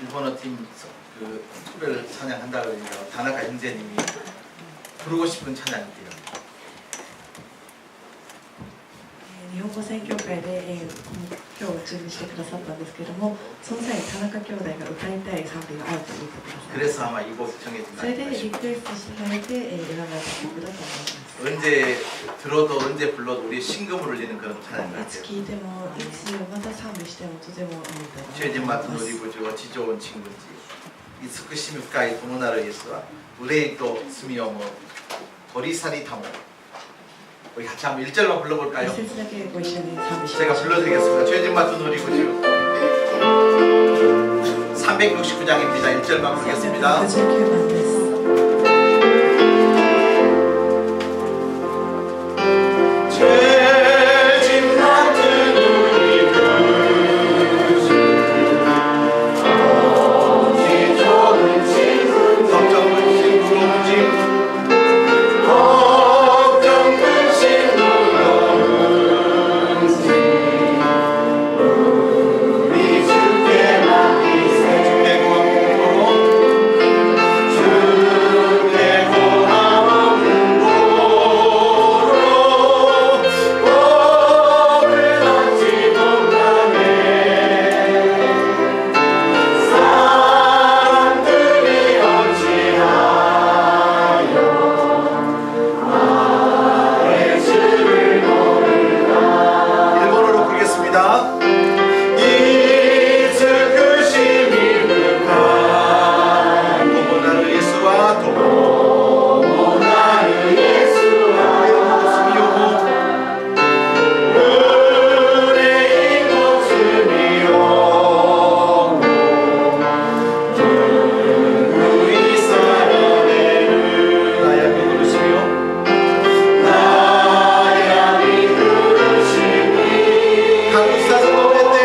일본어 팀 그 투를 찬양한다 그러니까 다나카 형제님이 부르고 싶은 찬양이에요. 日本語宣教会で、今日準備してくださったんですけれども、その際田中兄弟が歌いたい賛美があると言ってください。 그래서 아마 이 곡 정해진 それで 거 リクエストしていただいて、選ばれた曲だと思います。 언제 들어도 언제 불러도 우리 신금을 울리는 그런 찬양 いつ 같아요. 聴いても、いつまた賛美してもとてもいいと思い 죄진 ま 맡은 す。 우리 구주 어찌 좋은 친구인지 이 스크시미 가이 도모나르 예수와 우레이 또 스미오모 도리사리 타모 우리 같이 한번 1절만 불러볼까요? 一節だけご一緒に賛美し 제가 ましょう。 불러드리겠습니다. 죄진 맡은 우리 구주 369장입니다. 1절만 부르겠습니다. 369番です。 죄진 맡은 우리 구주 어찌 좋은 친구 걱정 근심 무거움짐 걱정 근심 무거움짐 우리 주께 맡기세 주께 고마워 근고로 복을 받지 못하네 사람들이 어찌하여 나의 주를 모르나 일본어로 부르겠습니다. 이스크심이 극한 도모나르 예수와 도모나르 예수와 스미오모 의뢰인 목숨이오모 우리 사랑의 나야 부르시며 나야 부르시니 강구사서 노래때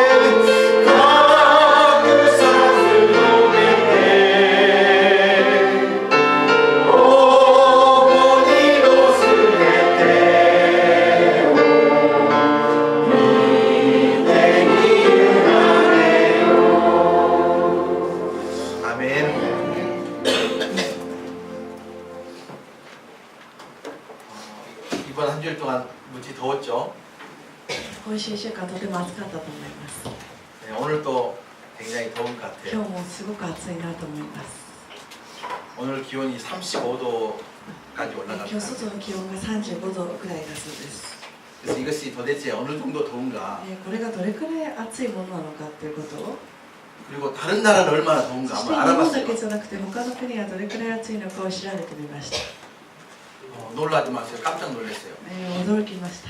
강구사서 노래때 오모니도 스네테 아멘. 이번 한 주일 동안 무지 더웠죠? 今週1週間とても暑かったと思います。 네, 오늘 또 굉장히 더운 것 今 같아요. 日もすごく暑いなと思います。 오늘 기온이 35도까지 今 올라갑니다. 日外の気温が35度くらいだそうです。 그래서 이것이 도대체 어느 정도 더운가? これがどれくらい暑いものなのかということを、 그리고 다른 나라는 얼마나 そ 더운가 して 한번 日本だ 알아봤어요. けじゃなくて他の国はどれくらい暑いのかを調べてみました。 놀라지 마세요. 깜짝 놀랐어요. 驚きました。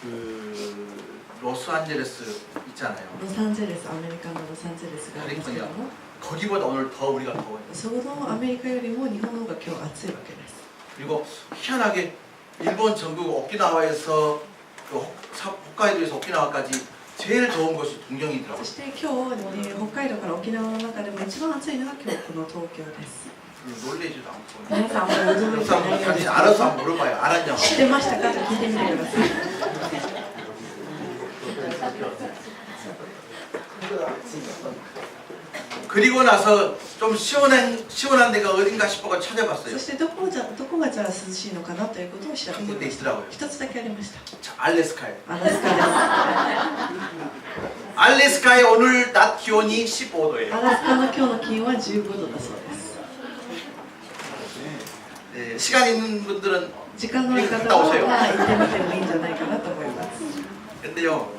그 로스안젤레스 있잖아요. ロサンゼルス、アメリカのロサンゼルスがありますけども、 거기보다 오늘 더 우리가 더워요. そのアメリカよりも日本の方が今日暑いわけです。 그리고 희한하게 일본 전국 오키나와에서 그 홋카이도에서 오키나와까지 제일 더운 곳이 そ 동경이더라고요. して今日、北海道から沖縄の中でも一番暑いのが今日この東京です。 놀래지도 않고. 皆さんも驚いてないよう 사람 です。 알아서 한번 물어봐요. 알았냐고. 知ってましたかと聞いてみてください。 그리고 나서 좀 시원한 데가 어딘가 싶어가 찾아봤어요. そしてどこがじゃあ涼しいのかなということを調べ 한 てみ 군데 ました。 있더라고요. 一つだけありました。 자, 알래스카에. アラスカです。 알래스카의 오늘 낮 기온이 15도예요. アラスカの今日の気温は15度だそうです。 네, 시간 있는 분들은 時間のある方 갔다 は 오세요. 行ってみてもいいんじゃないかなと思います。 근데요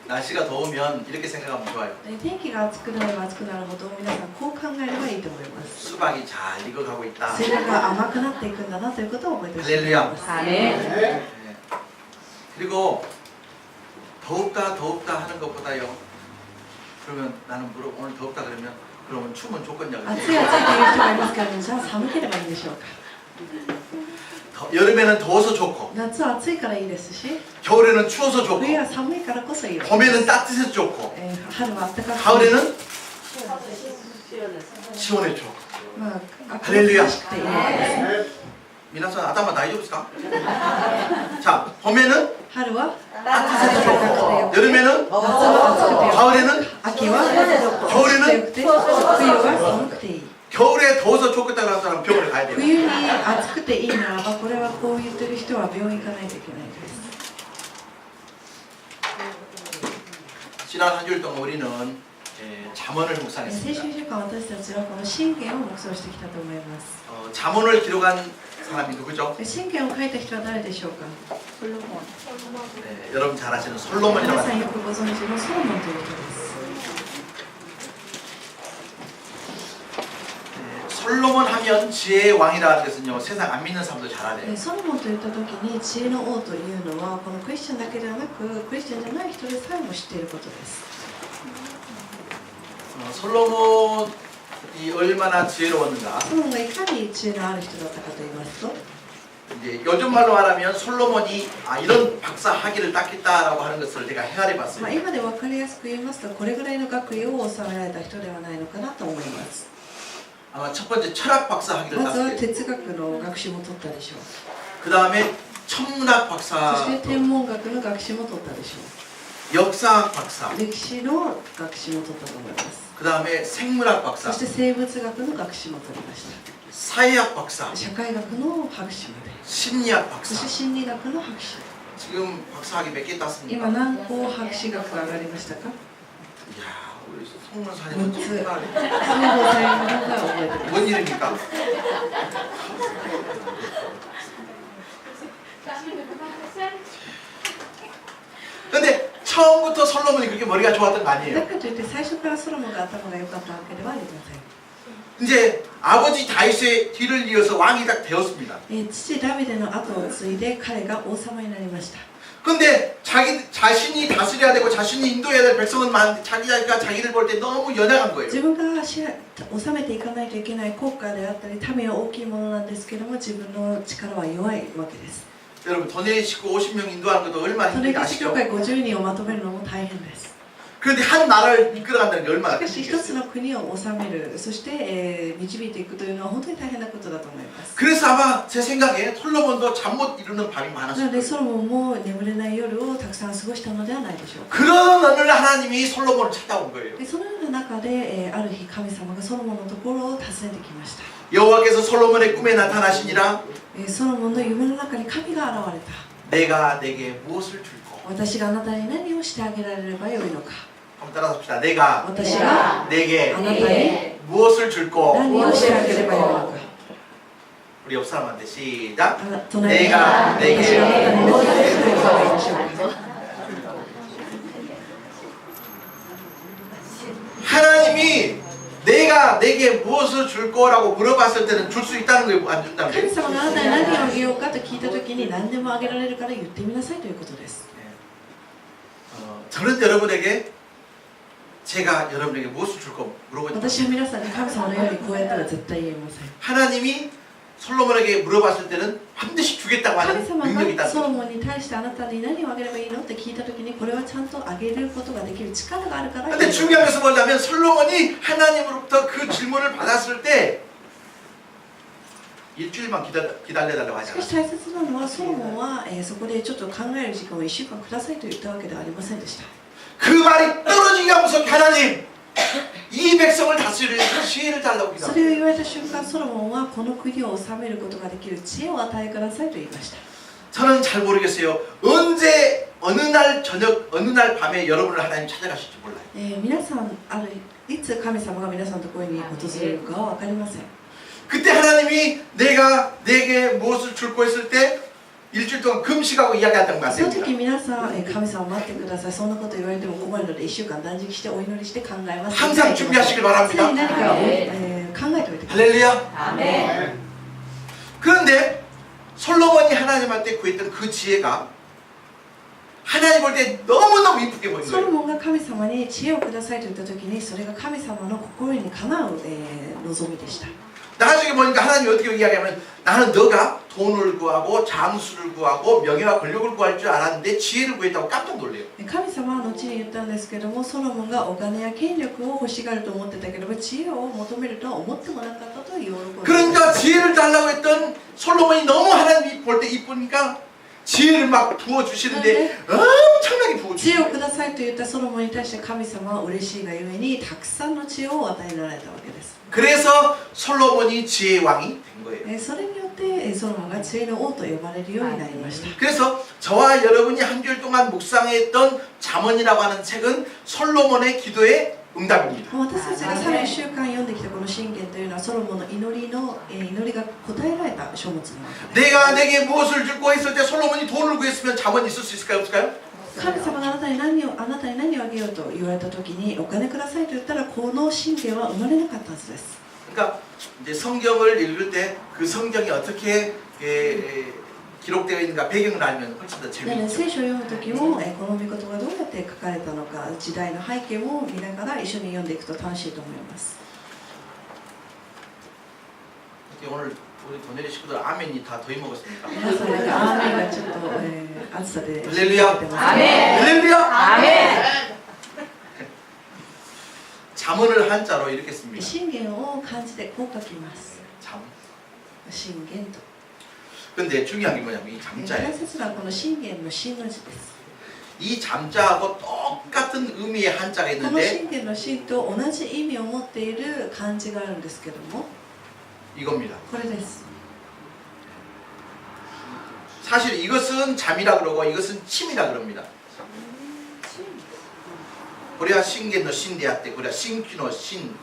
날씨가 더우면 이렇게 생각하면 좋아요. 天気が暑くなれば暑くなるほど皆さんこう考えればいいと思います。 수박이 잘 익어가고 있다. それが甘くなっていくんだなということを覚えてほしいと思います。 네. 그리고 더웁다 하는 것보다요. 그러면 나는 오늘 더웁다 그러면 추면 좋겠냐고. 暑いという人がいますけれども、じゃあ寒ければいいんでしょうか。 여름에는 더워서 좋고 夏は暑いからいいですし、 겨울에는 추워서 좋고 冬は寒いからこそいいわけです。 봄에는 따뜻해서 좋고 春は暖かくて、 가을에는 시원해 좋고 まあ、 할렐루야. 涼しくていいわけですね。 미나산 아담아 다이조부스까? 자 봄에는 春は 따뜻해서 暖かくて 좋고 よくて、 여름에는 夏は暑くてよくて、 가을에는 秋は 사람 병원에 가야 돼요. 冬に暑くていいならばこれはこう言ってる人は病院行かないといけないです。 지난 한 주일 동안 우리는 잠언을 先 묵상했습니다. 週週間私たちはこの信玄を黙想してきたと思います。 잠언을 기록한 사람이 누구죠? 信玄を書いた人は誰でしょうか。 네, 여러분 잘 아시는 솔로몬이라고 皆さん 합니다. よくご存知のソロモンという人です。 솔로몬 하면 지혜의 왕이라는 것은요 세상 안 믿는 사람도 잘 알아요. ソロモンといった時に知恵の王というのはこのクリスチャンだけではなくクリスチャンじゃない人でさえも知っていることです。 솔로몬이 얼마나 지혜로웠는가? ソロモンがいかに知恵のある人だったかと言いますと、 이제 요즘 말로 말하면 솔로몬이 이런 박사 학위를 땄겠다라고 하는 것을 제가 헤아려 まあ、 봤어요. 今で分かりやすく言いますとこれぐらいの学位を収められた人ではないのかなと思います。 아마 첫 번째 철학 박사 학위를 まずは 땄어요. 哲学の学士も取ったでしょう。 그 다음에 천문학 そ 박사, して天文学の学士も取ったでしょ 역사학 박사, う。歴史の学士も取ったと思います。 그 다음에 생물학 そ 박사, して生物学の学士も取りまし 사회학 박사, た。社会学の博士まで。 심리학 そして 박사. 心理学の博士。 지금 박사 학위 몇 개 今 땄습니까? 何個博士学が上がりましたか。 이야, 우리 송문사님은 못 정말 総合されるのが覚えてます。 뭔 일입니까? 근데 처음부터 솔로몬이 그렇게 머리가 좋았던 거 だ 아니에요. からといって最初からソロモンが頭が良かったわけではありません。 이제 아버지 다윗의 뒤를 이어서 왕이 딱 되었습니다. 父ダビデの後を継いで彼が王様になりました。 근데 자신이 다스려야 되고 자신이 인도해야 될 백성은 많은데 자기가 자기를 볼 때 너무 연약한 거예요. 自分が治めていかないといけない国家であったり民は大きいものなんですけども自分の力は弱いわけです。 여러분 도내리 식구 50명 인도하는 것도 얼마나 それ 힘든지 で 아시죠? 教会50人をまとめるのも大変です。 그런데 한 나라를 이끌어간다는 게 し 얼마나 かし一つ 힘들겠어요. の国を治める、そして、導いていくというのは本当に大変なことだと思います。 그래서 아마 제 생각에 솔로몬도 잠 못 이루는 밤이 な 많았을 ので 거예요. ソロモンも眠れない夜をたくさん過ごしたのではないでしょうか。 그런 어느 날 하나님이 솔로몬을 찾아온 거예요. でそのような中で、ある日神様がソロモンのところを訪ねてきました。 여호와께서 솔로몬의 꿈에 나타나시니라 ソロモンの夢の中に神が現れた。 내가 내게 무엇을 줄꼬. 私があなたに何をしてあげられればよいのか。 한번 따라서 봅시다. 내가 私が 내게 あなたに 무엇을 줄꼬. 何をしてあげればよいのか。 우리 옆 사람한테 시작. 隣に 내가 私があなたに 내게 何をしてあげればよいでしょうか。 하나님이 내가 내게 무엇을 줄 거라고 물어봤을 때는 줄 수 있다는 거예요. 안 준다는 神 거예요. 様があなたに何をあげようかと聞いたときに何でもあげられるから言ってみなさいということです。 저는 여러분에게 제가 여러분에게 무엇을 줄 거 물어보지 私は皆さんに神様のようにこうやっては絶対言えません。 하나님이 솔로몬에게 물어봤을 때는 반드시 주겠다고 神 하는 様 능력이 が 있다. ソロモンに対してあなたに何をあげればいいのって聞いたときにこれはちゃんとあげることができる力があるから言え 근데 る。 중요한 것은 뭐냐면 솔로몬이 하나님으로부터 그 질문을 받았을 때 일주일만 기다려달라고 하지 しかし 않았어요. 大切なのはソロモンは、そこでちょっと考える時間を1週間くださいと言ったわけではありませんでした。 그 말이 떨어지기가 무섭게 하나님 이 백성을 다스릴 지혜를 달라고 それを 기도합니다. 言われた瞬間ソロモンはこの国を治めることができる知恵を与えくださいと言いました。 저는 잘 모르겠어요. 언제 어느 날 저녁 어느 날 밤에 여러분을 하나님 찾아가실지 몰라요. 皆さんいつ神様が皆さんのところに訪れるかは分かりません。 그때 하나님이 내가 내게 무엇을 줄고 했을 때 일주일 동안 금식하고 이야기한다는 거 その 같습니다. 時皆さん神様待ってください。そんなこと言われても困るので1週間断食してお祈りして考えます。 항상 준비하시길 常に 바랍니다. 何かを、考えておいてください。 할렐루야. 아멘. 그런데 솔로몬이 하나님한테 구했던 그 지혜가 하나님 볼 때 너무너무 이쁘게 보이는 ソロ 거예요. モンが神様に知恵をくださいと言った時にそれが神様の心にかなう、望みでした。 나중에 보니까 하나님이 어떻게 이야기하면 나는 너가 돈을 구하고 장수를 구하고 명예와 권력을 구할 줄 알았는데 지혜를 구했다고 깜짝 놀래요. 神様は後に言ったんですけどもソロモンがお金や権力を欲しがると思ってたけども知恵を求めるとは思ってもなかったと喜んでいます。 그러니까 지혜를 달라고 했던 솔로몬이 너무 하나님이 볼 때 이쁘니까 지혜를 막 부어주시는데 엄청나게 知恵 부어주시고 をくださいと言ったソロモンに対して神様は嬉しいがゆえにたくさんの知恵を与えられたわけです。 그래서 솔로몬이 지혜의 왕이 된 거예요. それによってソロモンが知恵の王と呼ばれるようになりました。 그래서 저와 여러분이 한 주일 동안 묵상했던 잠언이라고 하는 책은 솔로몬의 기도의 응답입니다. 私たちがさらに1週間読んできたこの箴言というのはソロモンの祈りが答えられた書物の中です。 내가 내게 무엇을 줄고 했을 때 솔로몬이 돈을 구했으면 잠언이 있을 수 있을까요? 없을까요? 神様があなたに何をあげようと言われた時にお金くださいと言ったらこの箴言は生まれなかったはずです。 그러니까 이제 성경을 읽을 때 그 성경이 어떻게 기록되어 있는가 배경을 알면 훨씬 더 なので 재미있죠. 聖書を読む時もこの御言葉がどうやって書かれたのか時代の背景を見ながら一緒に読んでいくと楽しいと思います。 오늘 우리 도네리 식구들 아멘이 다 더위 먹었습니까? 皆さんなんかアーメンがちょっと、暑さで 할렐루야. 出てますね。 할렐루야. 아멘. 잠언을 한자로 이렇게 씁니다. 信玄を漢字でこう書きます。 잠. 信玄と。 근데 중요한 게 뭐냐면 이 大 잠자예요. 切なこの信玄の信の字です。 이 잠자하고 똑같은 의미의 한자가 この 있는데 信玄の信と同じ意味を持っている漢字があるんですけども、 이겁니다. これです。 사실 이것은 잠이라 그러고 이것은 침이라 그럽니다. 고래야 신겐노 신대학때 고래야 신규노 신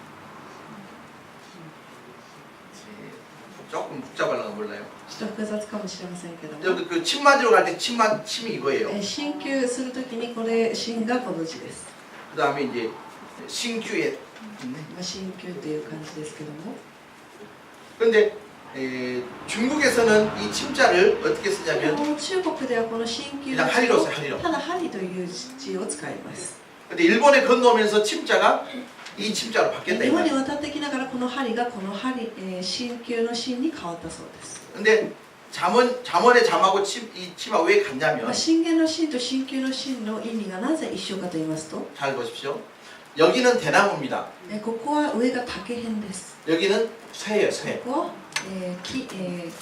조금 복잡하려나 몰라요. ちょっと複雑かもしれませんけども、 여기 그 침 맞으러 갈 때 침이 이거예요. 鍼灸するときにこれ鍼がこの字です。 그 다음에 이제 신규에 鍼灸という感じですけども、 그런데 중국에서는 이 침자를 어떻게 쓰냐면 中国ではこの鍼灸 그냥 の 하리로 字 써요. を 하리로. ただ針という字を使います。 근데 일본에 건너오면서 침자가 이 침자로 바뀌었다 이 日本に 말이에요. 渡ってきながらこの針がこの鍼灸の鍼に変わったそうです。 근데 잠언의 잠하고 이 침하고 왜 같냐면 信玄の鍼と鍼灸の鍼の意味がなぜ一緒かと言いますと、 잘 보십시오. 여기는 대나무입니다. ここは上が竹編です。 여기는 쇠예요, 쇠. ここは、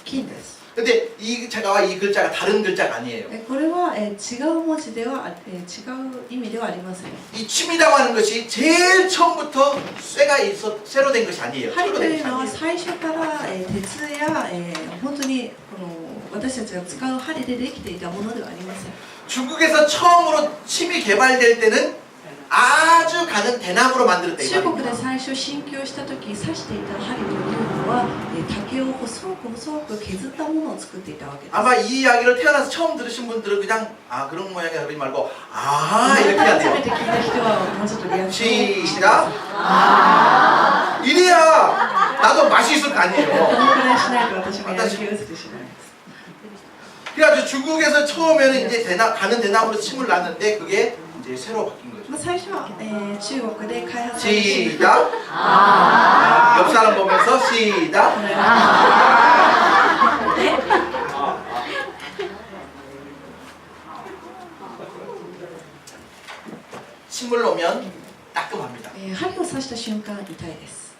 金です。 근데 이 자가와 이 글자가 다른 글자가 아니에요. これは、違う文字では、違う意味ではありません。 이 침이라고 하는 것이 제일 처음부터 쇠로 된 것이 아니에요. 針 철로 と 된 い 것이 うのは 아니에요. 最初から、鉄や、本当にこの私たちが使う針でできていたものではありません。 중국에서 처음으로 침이 개발될 때는 아주 가는 대나무로 만들었다 이 中国で 말입니다. 最初鍼灸をした時刺していた針というのは、竹を細く削ったものを作っていたわけです。 아마 이 이야기를 태어나서 처음 들으신 분들은 그냥 아 그런 모양이야 그러지 말고 아 이렇게 해야 初め 돼요. て聞いた人はもうちょっとリアクションをしてくだ 시작. 이래야 나도 맛이 있을 거 さい。こ 아니에요. のくらいしないと私もやる気が出てしまいます。 그래가지고 중국에서 처음에는 이제 가는 대나무로 침을 놨는데 그게 이제 새로 바뀐 거죠. 最初は、中国で開発された 시작. 옆 사람 보면서 시작. 침을 놓으면 따끔합니다. 針を刺した瞬間痛いです。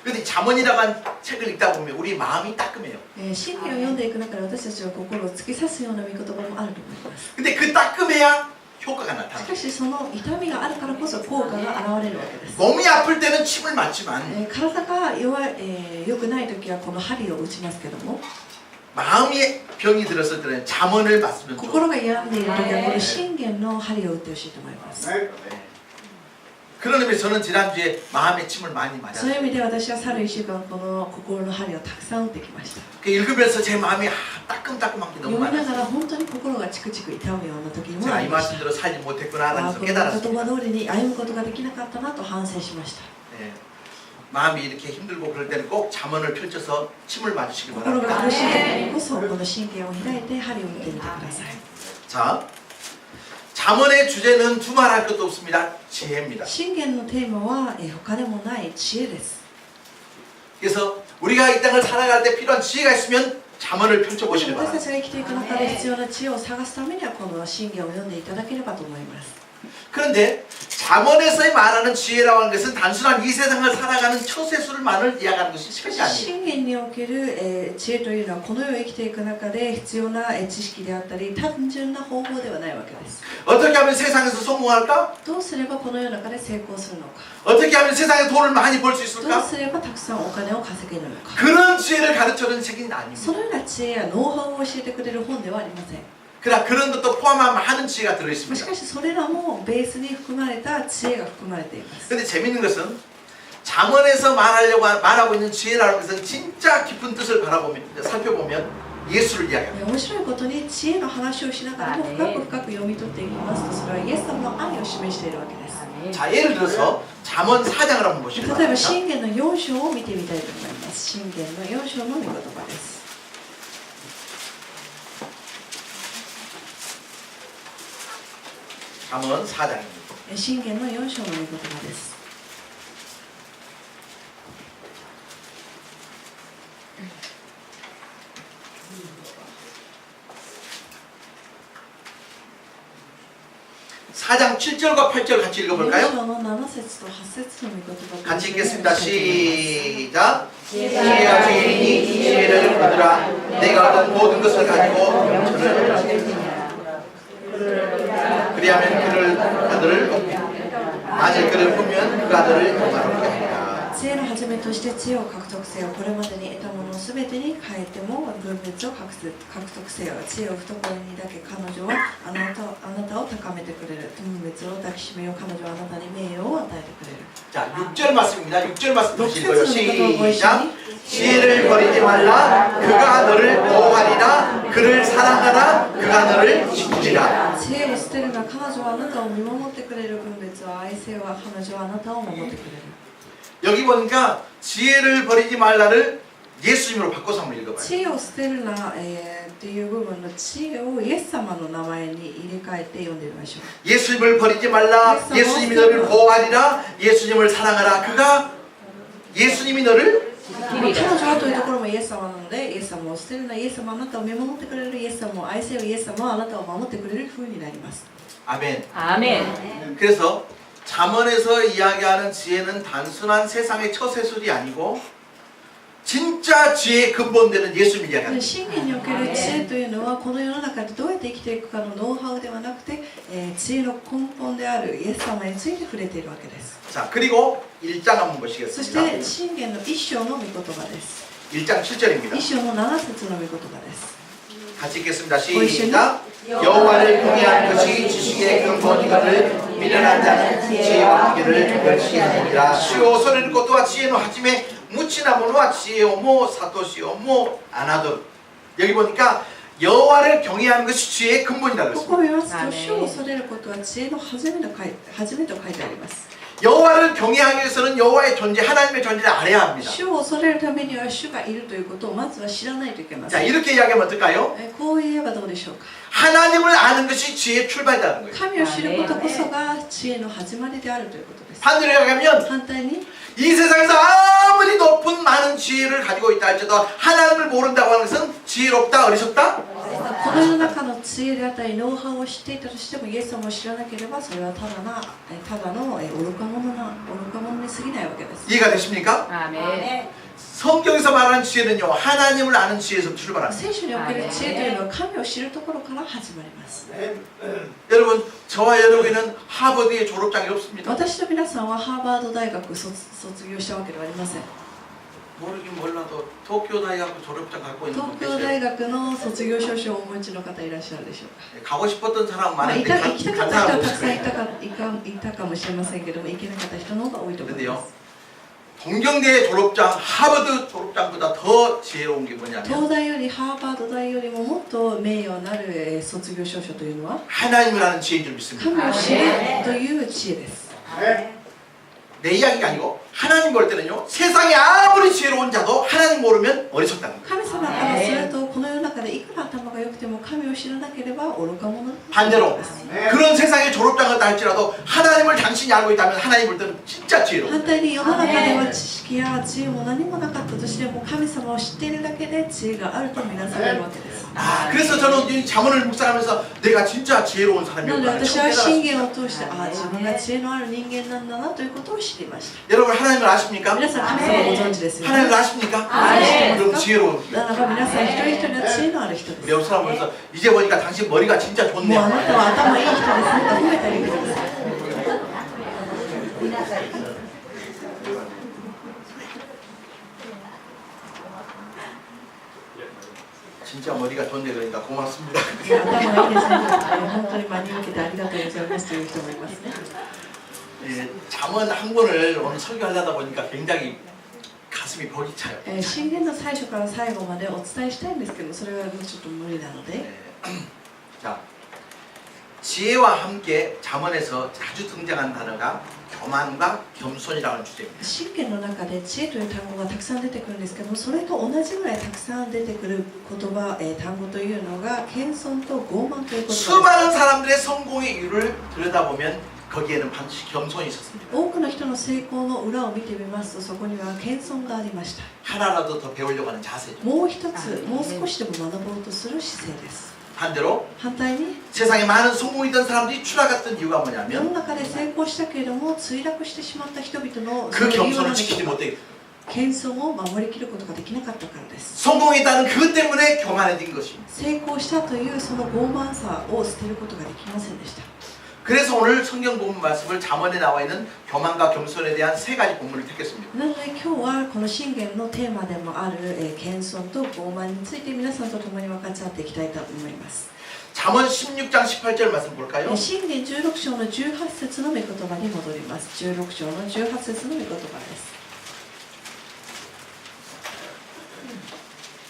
근데 잠언이라고 한 책을 읽다 보면 우리 마음이 따끔해요. 信玄を読んでいく中で私たちは心を突き刺すような御言葉もあると思います。 근데 그 따끔해야 효과가 し 나타나요. かしその痛みがあるからこそ効果が現れるわけです。 몸이 아플 때는 침을 맞지만 体が良くない時はこの針を打ちますけども、 마음이 병이 들었을 때는 잠언을 맞으면 좋아요. 心が病んでいる時はこの信玄の針を打ってほしいと思います。 그런 의미에서 저는 지난주에 마음의 침을 많이 そういう意 맞았어요. 味で私は去る1週間この心の針をたくさん打ってきました。 그 읽으면서 제 마음이 따끔따끔한 게 読 너무 みな 많았어요. がら本当に心がチクチク痛むような時も 제가 あ 이 りました。 말씀대로 살지 못했구나라는 こ 것을 の 깨달았습니다. 言葉通りに歩むことができなかったなと反省しました。 예. 마음이 이렇게 힘들고 그럴 때는 꼭 잠언을 펼쳐서 침을 맞으시길 心 바랍니다. が苦しい時にこそこの神経を開いて針を打ってみてください。 자, 잠언의 주제는 두말할 것도 없습니다. 지혜입니다. 信玄のテーマは他でもない知恵です。 그래서 우리가 이 땅을 살아갈 때 필요한 지혜가 있으면 잠언을 펼쳐보시길 私た 바랍니다. ちが生きていく中で必要な知恵を探すためにはこの信玄を読んでいただければと思います。 그런데 잠언에서 말하는 지혜라고 하는 것은 단순한 이 세상을 살아가는 처세술만을 이야기하는 것이 しか 책이 し 아니에요. 信玄における、知恵というのはこの世を生きていく中で必要な、知識であったり単純な方法ではないわけです。 어떻게 하면 세상에서 성공할까? どうすればこの世の中で成功するのか、 어떻게 하면 세상에 돈을 많이 벌 수 どう 있을까? すればたくさんお金を稼げるのか、 그런 지혜를 가르쳐주는 책이 아닙니다. そのような知恵やノウハウを教えてくれる本ではありません。 그러나 그런 것도 포함한 많은 지혜가 し 들어있습니다. かしそれらもベースに含まれた知恵が含まれています。 근데 재밌는 것은 잠언에서 말하고 있는 지혜라는 것은 진짜 깊은 뜻을 살펴보면 예수를 이야기합니다. 面白いことに知恵の話をしながらも深く深く読み取っていきますと、それはイエス様の愛を示しているわけです。 자, 예를 들어서 잠언 4장을 한번 보시기 例えば 바랍니다. 信玄の4章を見てみたいと思います。信玄の4章の御言葉です。 잠언 4장입니다. 信玄の4章の御言葉です。 4장 7절과 8절 같이 4 읽어볼까요? 章の7節と8節の御言葉 같이 읽겠습니다. 시작. 지혜와 죄인이 지혜를 얻으라. 내가 얻은 모든 것을 가지고 저를 그리하면 아들을 얻고 만일 그를 보면 그 아들을 영화롭게 하리라. 知恵の始めとして知恵を獲得せよ。これまでに得たものすべてに変えても分別を獲得せよ。知恵を懐に抱け、彼女はあなたを高めてくれる。分別を抱きしめよ。彼女はあなたに名誉を与えてくれる。 자, 6절 말씀입니다. 6절 말씀 다시 6 읽어요. 節の御言葉をご一緒 시작. に。 지혜를 버리지 말라. 그가 너를 보호하리라. 그를 사랑하라. 그가 너를 지키리라. 知恵を捨てるな。彼女はあなたを見守ってくれる。分別を愛せよ。彼女はあなたを守ってくれる。 여기 보니까 지혜를 버리지 말라를 예수님으로 바꿔서 한번 읽어봐요. 知恵を捨てるな、っていう部分の知恵をイエス様の名前に入れ替えて読んでみましょう。 예수님을 버리지 말라. 예수님이 너를 보호하리라. 예수님을 사랑하라. 그가 예수님이 너를 彼女はというところもイエス様なので、イエス様を捨てるな、イエス様はあなたを見守ってくれる、イエス様を愛せよ、イエス様はあなたを守ってくれる風になります。 아멘. 아멘. 그래서 잠언에서 이야기하는 지혜는 단순한 세상의 처세술이 아니고 진짜 지혜의 근본되는 예수님을 이야기합니다. 信玄における知恵というのはこの世の中でどうやって生きていくかのノウハウではなくて、知恵の根本であるイエス様について触れているわけです。 자, 그리고 1장 한번 そし 보시겠습니다. て信玄の1章の御言葉です。 1장 7절입니다. 1章の7節の御言葉です。 같이 읽겠습니다. 시작. 여호와를 경외하는 것이 지식의 근본이거늘 미련한 자는 지혜와 기를 멸시하느니라. 시오 소리를 것도와 지혜노 하지메 무치나무노와 지혜오모 사토시오모 아나도. 여기 보니까 여호와를 경외하는 것이 지혜의 근본이라고 ここを 했습니다. 見ますと、主を恐れることは知恵の初めと書いてあります。 여호와를 경외하기 위해서는 여호와의 존재, 하나님의 존재를 알아야 합니다. 主を恐れるためには主がいるということをまずは知らないといけませ 자, ん。 이렇게 이야기하면 어떨까요? こう言えばどうでしょうか。 하나님을 아는 것이 지혜의 출발이라는 거예요. 神を知ることこそが知恵の始まりであるということです。 반대로 이야기하면 反対に、 이 세상에서 아무리 높은 많은 지혜를 가지고 있다 할지라도 하나님을 모른다고 하는 것은 지혜롭다, 어리석다? この世の中の知恵であったりノウハウを知っていたとしてもイエス様を知らなければそれはただの愚か者に過ぎないわけです。 이해가 되십니까? 아멘. 성경에서 말하는 지혜는요, 하나님을 아는 지혜에서 출발합니다. 聖書における知恵というのは神を知るところから始まります。 여러분, 저와 여러분은 하버드의 졸업장이 없습니다. 私と皆さんはハーバード大学卒業したわけではありません。 모르긴 몰라도 도쿄 대학 졸업장 갖고 있는 東 분 京 계세요. 大学の卒業証書をお持ちの方いらっしゃるでしょうか。 가고 싶었던 사람 まあ、 많은데 行きたかった 간 人はたくさん 사람 いたかもしれませんけども、行けなかった人の方が多いと思います。 동경대 졸업장, 하버드 졸업장보다 더 지혜로운 게 뭐냐면 東大よりハーバード大よりももっと名誉なる卒業証書というのは 하나님을 아는 지혜인 줄 믿습니다. 神を知るという知恵です。 내 이야기가 아니고 하나님 볼 때는요, 세상에 아무리 지혜로운 자도 하나님 모르면 어리석다는 거예요. 神様からするとこの世の中ででいくら頭が良くても神を知らなければ愚か者です。 반대로 그런 세상의 졸업장을 딸지라도 하나님을 당신이 알고 있다면 하나님 볼 때는 진짜 지혜로워. 反対に世の中では知識や知恵も何もなかったとしても神様を知っているだけで知恵があるとみなされるわけです。 아, 그래서 저는 이 잠언을 묵상하면서 내가 진짜 지혜로운 なので 사람이었구나. 私は信玄を通して自分が知恵のある人間なんだなということを知りました。 여러분 하나님을 아십니까? 皆さん神様をご存知ですよね。 하나님을 아십니까? 그럼 지혜로운. ならば皆さん一人一人は知恵のある人です。 우리 옆 사람 보면서 이제 보니까 당신 머리가 진짜 もう 좋네. あなたは頭いい人ですねと褒めてあげてください。 진짜 머리가 좋네 그러니까 고맙습니다. 頭いいですね。本当に真に受けてありがとうございますという人もいますね。 예, 잠언 한 권을 오늘 설교하려다 보니까 굉장히 가슴이 벅이 차요. 信玄の最初から最後までお伝えしたいんですけど、それはちょっと無理なので。 네. 자, 지혜와 함께 잠언에서 자주 등장한 단어가 교만과 겸손이라는 주제입니다. 信玄の中で知恵という単語がたくさん出てくるんですけども、それと同じぐらいたくさん出てくる言葉、単語というのが謙遜と傲慢という言葉です。 수많은 사람들의 성공의 이유를 들여다보면 거기에는 반드시 겸손이 있었습니다. 多くの人の成功の裏を見てみますと、そこには謙遜がありました。 하나라도 더 배우려고 하는 자세죠. もう一つ、もう少しでも学ぼうとする姿勢です。 반대로 反対に 세상에 많은 성공이 있던 사람들이 추락했던 이유가 世の 뭐냐면 中で成功したけれども墜落してしまった人々の 그 理由は 겸손을 何でし 지키지 ょうか。 못해 謙遜を守りきることができなかったからです。 성공했다는 그것 때문에 교만해진 것입니다. 成功したというその傲慢さを捨てることができませんでした。 그래서 오늘 성경 본문 말씀을 잠언에 나와 있는 교만과 겸손에 대한 세 가지 본문을 택했습니다. なので今日はこの信玄のテーマでもある謙遜と傲慢について皆さんと共に分かち合っていきたいと思います。 잠언 16장 18절 말씀 볼까요? 信玄16章の18節の御言葉に戻ります。16章の18節の御言葉です。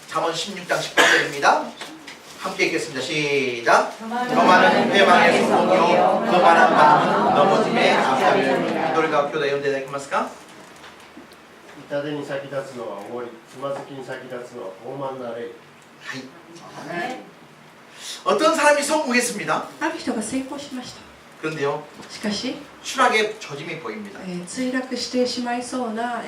잠언 16장 18절입니다. 함께 읽겠습니다. 시작. 교만은 회방의 소동이요 거만한 마음은 넘어짐의 앞장이니. 노래가 교대 연대 되겠습니까? 痛手に先立つのはおごり、つまずきに先立つのは傲慢な霊。 어떤 사람이 성공했습니다. ある人が成功しました。 그런데요, しかし、 추락의 조짐이 보입니다. 墜落してしまいそうな、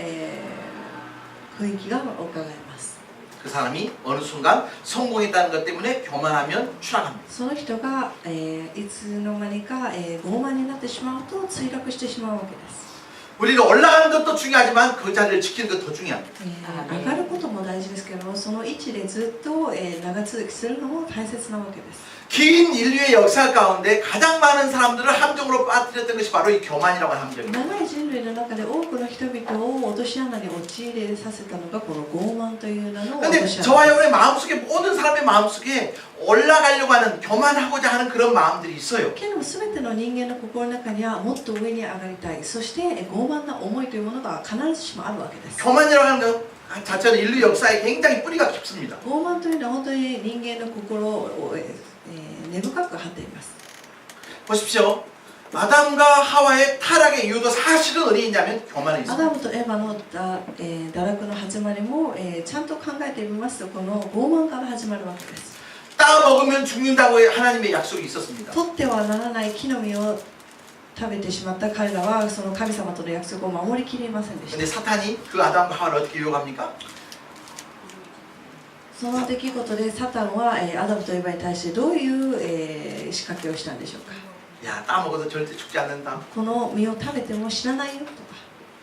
雰囲気が伺えます。 그 사람이 어느 순간 성공했다는 것 때문에 교만하면 추락합니다. その人が、いつの間にか、傲慢になってしまうと墜落してしまうわけです。 우리는 올라가는 것도 중요하지만 그 자리를 지키는 것도 더 중요합니다. 上がることも大事ですけども、その位置でずっと、長続きするのも大切なわけです。 긴 인류의 역사 가운데 가장 많은 사람들을 함정으로 빠뜨렸던 것이 바로 이 교만이라고 하는 함정입니다. 長い人類の中で多くの人々を落とし穴に陥れさせたのがこの傲慢という名の落 근데 とし穴。 저와 여러분의 마음속에 모든 사람의 마음속에 올라가려고 하는 교만하고자 하는 그런 마음들이 있어요. けれども全ての人間の心の中にはもっと上に上がりたい、そして傲慢な思いというものが必ずしもあるわけです。 교만이라고 하는 것 자체는 인류 역사에 굉장히 뿌리가 깊습니다. 傲慢というのは本当に人間の心を、根深く張っています。 보십시오. 아담과 하와의 타락의 이유도 사실은 어디 있냐면 교만에 ア 있습니다. ダムとエヴァの堕落の始まりも、ちゃんと考えてみますとこの傲慢から始まるわけです。 따 먹으면 죽는다고 하나님의 약속이 있었습니다. 取ってはならない木の実を食べてしまった彼らはその神様との約束を守りきれませんでした。 근데 사탄이 그 아담과 하와를 어떻게 유혹합니까? その出来事でサタンは、アダムとエヴァに対してどういう、仕掛けをしたんでしょうか。 야, 따 먹어도 절대 죽지 않는다. この実を食べても死なないよとか、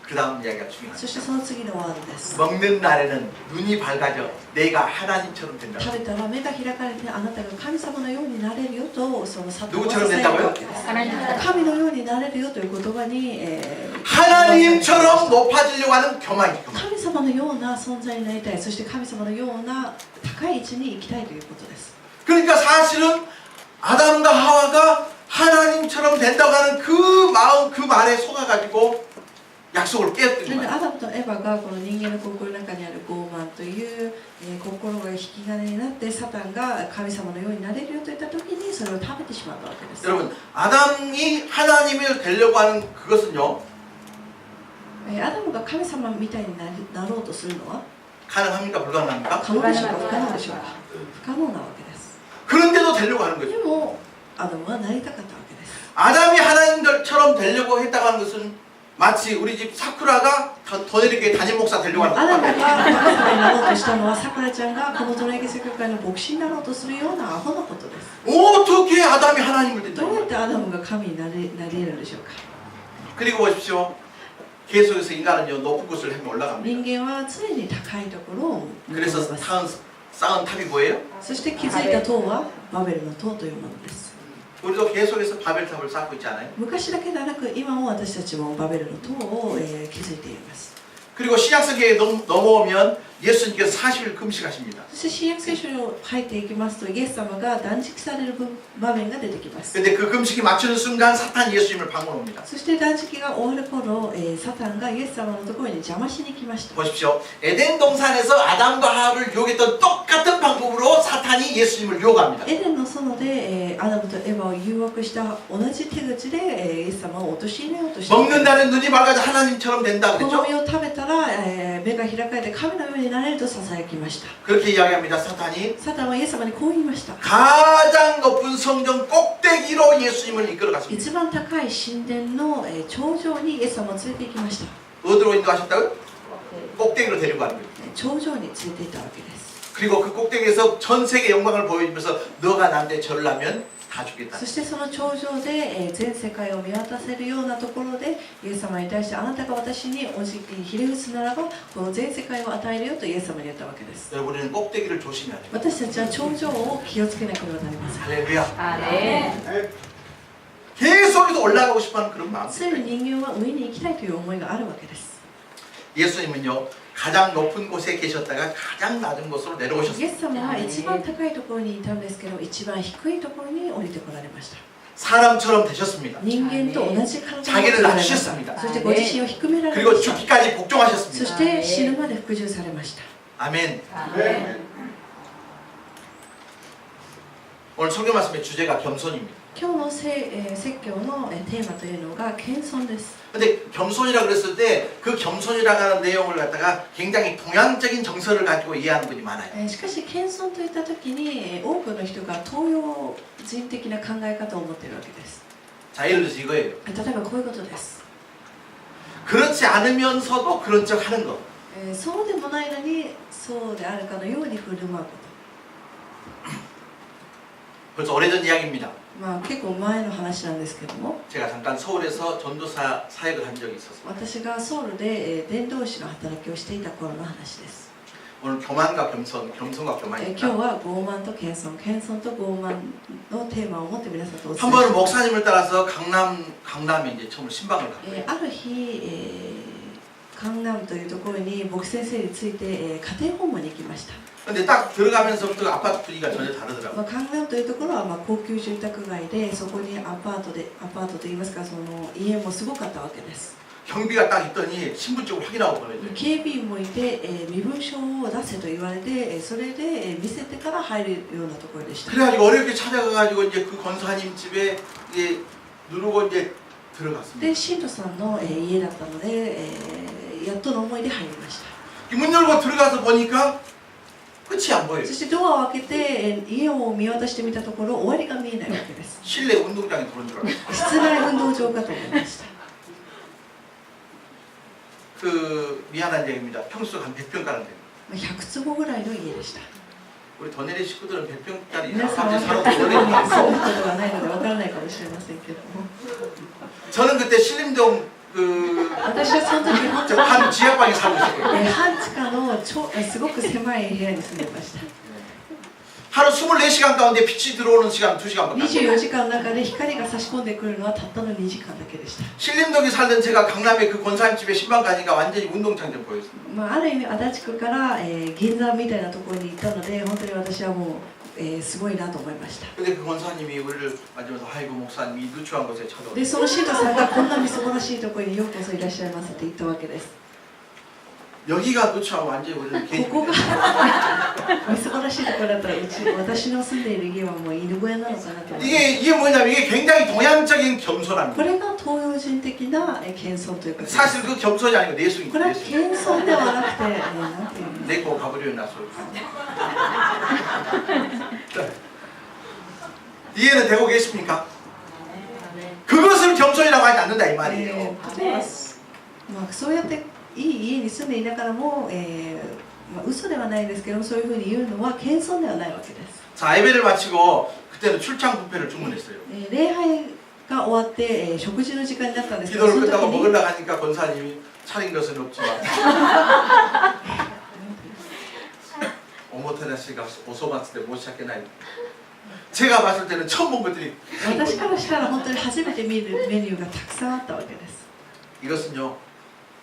그 다음 이야기가 そ 중요합니다. してその次のワードです。 먹는 날에는 눈이 밝아져 내가 하나님처럼 된다. 食べたら目が開かれてあなたが神様のようになれるよとそのサタンは 누구처럼 伝えた 된다고요? わけです。神のようになれるよという言葉に、 하나님처럼 높아지려고 하는 교만이 교만. 神様のような存在になりたい、そして神様のような高い位置に行きたいということです。 그러니까 사실은 아담과 하와가 하나님처럼 된다고 하는 그 마음, 그 말에 속아가지고 약속을 깨었던 なので 거예요. アダムとエヴァがこの人間の心の中にある傲慢という、心が引き金になってサタンが神様のようになれるよといった時にそれを食べてしまったわけです。 여러분, 아담이 하나님이 되려고 하는 그것은요, アダムが神様みたいになろうとするのは 가능합니까? 불가능합니까? 可能でしょうか、不可能でしょうか。不可能なわけです。 그런데도 되려고 하는 で 거죠. もアダムはなりたかったわけです。 아담이 하나님처럼 되려고 했다고 하는 것은 마치 우리 집 사쿠라가 더네리교회 담임 목사 되려고 하는 アダムが 것같아요. 神様になろうとしたのはさくらちゃんがこのトレーゲ聖教会の牧師になろうとするようなアホなことです。 어떻게 아담이 하나님을 된다? どうやってアダムが神になり得るんでしょうか。 그리고 보십시오. 계속해서 인간은요 높은 곳을 향해 올라갑니다. 人間は常に高いところを目指 그래서 します。 쌓은 탑이 뭐예요? そして築いた塔はバベルの塔というものです。 우리도 계속해서 바벨탑을 쌓고 있지 않아요? 昔だけではなく今も私たちもバベルの塔を築いています。 그리고 신약성경에 넘어오면 예수님께서 40일 금식하십니다. そして新約聖書に入っていきますとイエス様が断食される場面が出てきます。 근데 그 금식이 맞추는 순간 사탄이 예수님을 방문합니다. そして断食が終わる頃、サタンがイエス様のところに邪魔しに来ました。 보십시오. 에덴 동산에서 아담과 하와를 유혹했던 똑같은 방법으로 사탄이 예수님을 유혹합니다. エデンの園で、アダムとエヴァを誘惑した同じ手口で、イエス様を陥れようとしています。 먹는다는 눈이 밝아져 하나님처럼 된다 この 그랬죠? 実を食べたら、目が開かれて神のようになれるとささやきました。 그렇게 이야기합니다. 사탄이 サタンはイエス様にこう言いました。 가장 높은 성전 꼭대기로 예수님을 이끌어 갔습니다. 一番高い神殿の頂上にイエス様を連れて行きました。 어디로 인도하셨다고요? 꼭대기로 데리고 가는 거예요. 頂上に連れて行ったわけです。 그리고 그 꼭대기에서 전 세계 영광을 보여주면서 너가 나한테 절을 하면 다 주겠다. そしてその頂上で全世界を見渡せるようなところでイエス様に対してあなたが私におじきひれ伏すならばこの全世界を与えるよとイエス様に言ったわけです。 여러분 우리는 꼭대기를 조심해야 돼요. 私たちは頂上を気をつけなければなりません。 할렐루야. あね 계속해서 올라가고 싶어하는 그런 마음. 常に人間は上に行きたいという思いがあるわけです。 예수님은요 가장 높은 곳에 계셨다가 가장 낮은 곳으로 イ 내려오셨습니다. エス様は一番高いところにいたんですけど一番低いところに降りてこられました。 사람처럼 되셨습니다. 人間と同じ体を 자기를 作られました。 낮추셨습니다. そしてご自身を低められ 그리고 ました。 죽기까지 そ 복종하셨습니다. して死ぬまで服従されました。 아멘. あね 오늘 설교 말씀의 주제가 겸손입니다. 今日の説教のテーマというのが謙遜です。 근데 겸손이라 그랬을 때 그 겸손이라고 하는 내용을 갖다가 굉장히 동양적인 정서를 가지고 이해하는 분이 많아요. しかし謙遜といった時に多くの人が東洋人的な考え方を持っているわけです。 자 예를 들어서 이거예요. 例えばこういうことです。 그렇지 않으면서도 그런 척 하는 거. そうでもないのにそうであるかのように振る舞うこ 벌써 오래전 이야기입니다. と。まあ結構前の話なんですけども、 제가 잠깐 서울에서 전도사 사역을 한 적이 있었어요. 私がソウルで伝道師の働きをしていた頃の話です。 오늘 교만과 겸손, 겸손과 今日 교만입니다. は傲慢と謙遜、謙遜と傲慢のテーマを持って皆さんとお伝え 한 し 번은 ます。 목사님을 따라서 강남에 이제 처음 신방을 갔어요. ある日、カンナムというところに牧先生について、家庭訪問に行きました。 근데 딱 들어가면서부터 아파트 분위기가 전혀 다르더라고요. カンナムというところは高級住宅街でそこにアパートといいますかその家もすごかったわけです。 경비가 딱 있더니 신분증을 확인하고 보내줘요. 警備員もいて、身分証を出せと言われて、それで見せてから入るようなところでした。 그래가지고 어렵게 찾아가가지고 이제 그 권사님 집에 이제 누르고 이제 들어갔습니다. で、信徒さんの、家だったので、やっとの思いで入りました。 문 열고 들어가서 보니까 끝이 안 보여요. そしてドアを開けて、家を見渡してみたところ終わりが見えないわけです。 실내 운동장에 들어온 줄 알았어요. 室内運動場かと思いました。 그 미안한 얘기입니다. 평수가 한 100평가량 됩니다. 100坪ぐらいの家でした。 우리 더내리 식구들은 100평짜리 皆さん 아파트에 は 살아도 住ん 원래는 だ 많고 ことがないのでわからないかもしれませんけども、 저는 그때 신림동 그 私はその時本当に 한 지하방에 살고 있었거든요. 半地下のすごく狭い部屋に住んでました。 하루 24시간 가운데 빛이 들어오는 시간 2시간밖에 안 돼요. 24時間の中で光が差し込んでくるのはたったの2時間だけでした。 신림동에 살던 제가 강남에 그 권사님 집에 신방 가니까 완전히 운동장처럼 보였습니다. まあ、ある意味足立区から、銀座みたいなところに行ったので本当に私はもう、すごいなと思いました。 근데 그 권사님이 우리를 맞으면서 아이고 목사님 이 누추한 곳에 찾아오셨어요. でその信徒さんがこんなみすぼらしいところにようこそいらっしゃいませって言ったわけです。 여기가 누추하면 완전히 우리는 ここ 개집이에요. がみすぼらしいところだったら私の住んでいる家はもう犬小屋なのかなと思います。 이게 뭐냐면 이게 굉장히 동양적인 こ 겸손합니다. れが東洋人的な謙遜ということです。 사실 그 겸손이 아니고 내숭이 これは 내숭. 謙遜ではなくて、なんていうの 내고 가버려 놨어. 이해는 되고 계십니까? 그것을 겸손이라고 하지 않는다 이 例 말이에요. えば、そうやっていい家に住んでいながらも、嘘ではないですけども、そういうふうに言うのは謙遜ではないわけです。 자, 예배를 마치고 그때는 출장 뷔페를 주문했어요. 礼拝が終わって、食事の時間になったんですけど、 기도를 その 끝나고 時に 먹으려고 하니까 권사님이 차린 것은 없지만 오모테나 씨가 오소마츠 때 못 찾겠나요? 제가 봤을 때는 처음 본 것들이 私からしたら本当に初めて見るメニューがたくさんあったわけです。 이것은요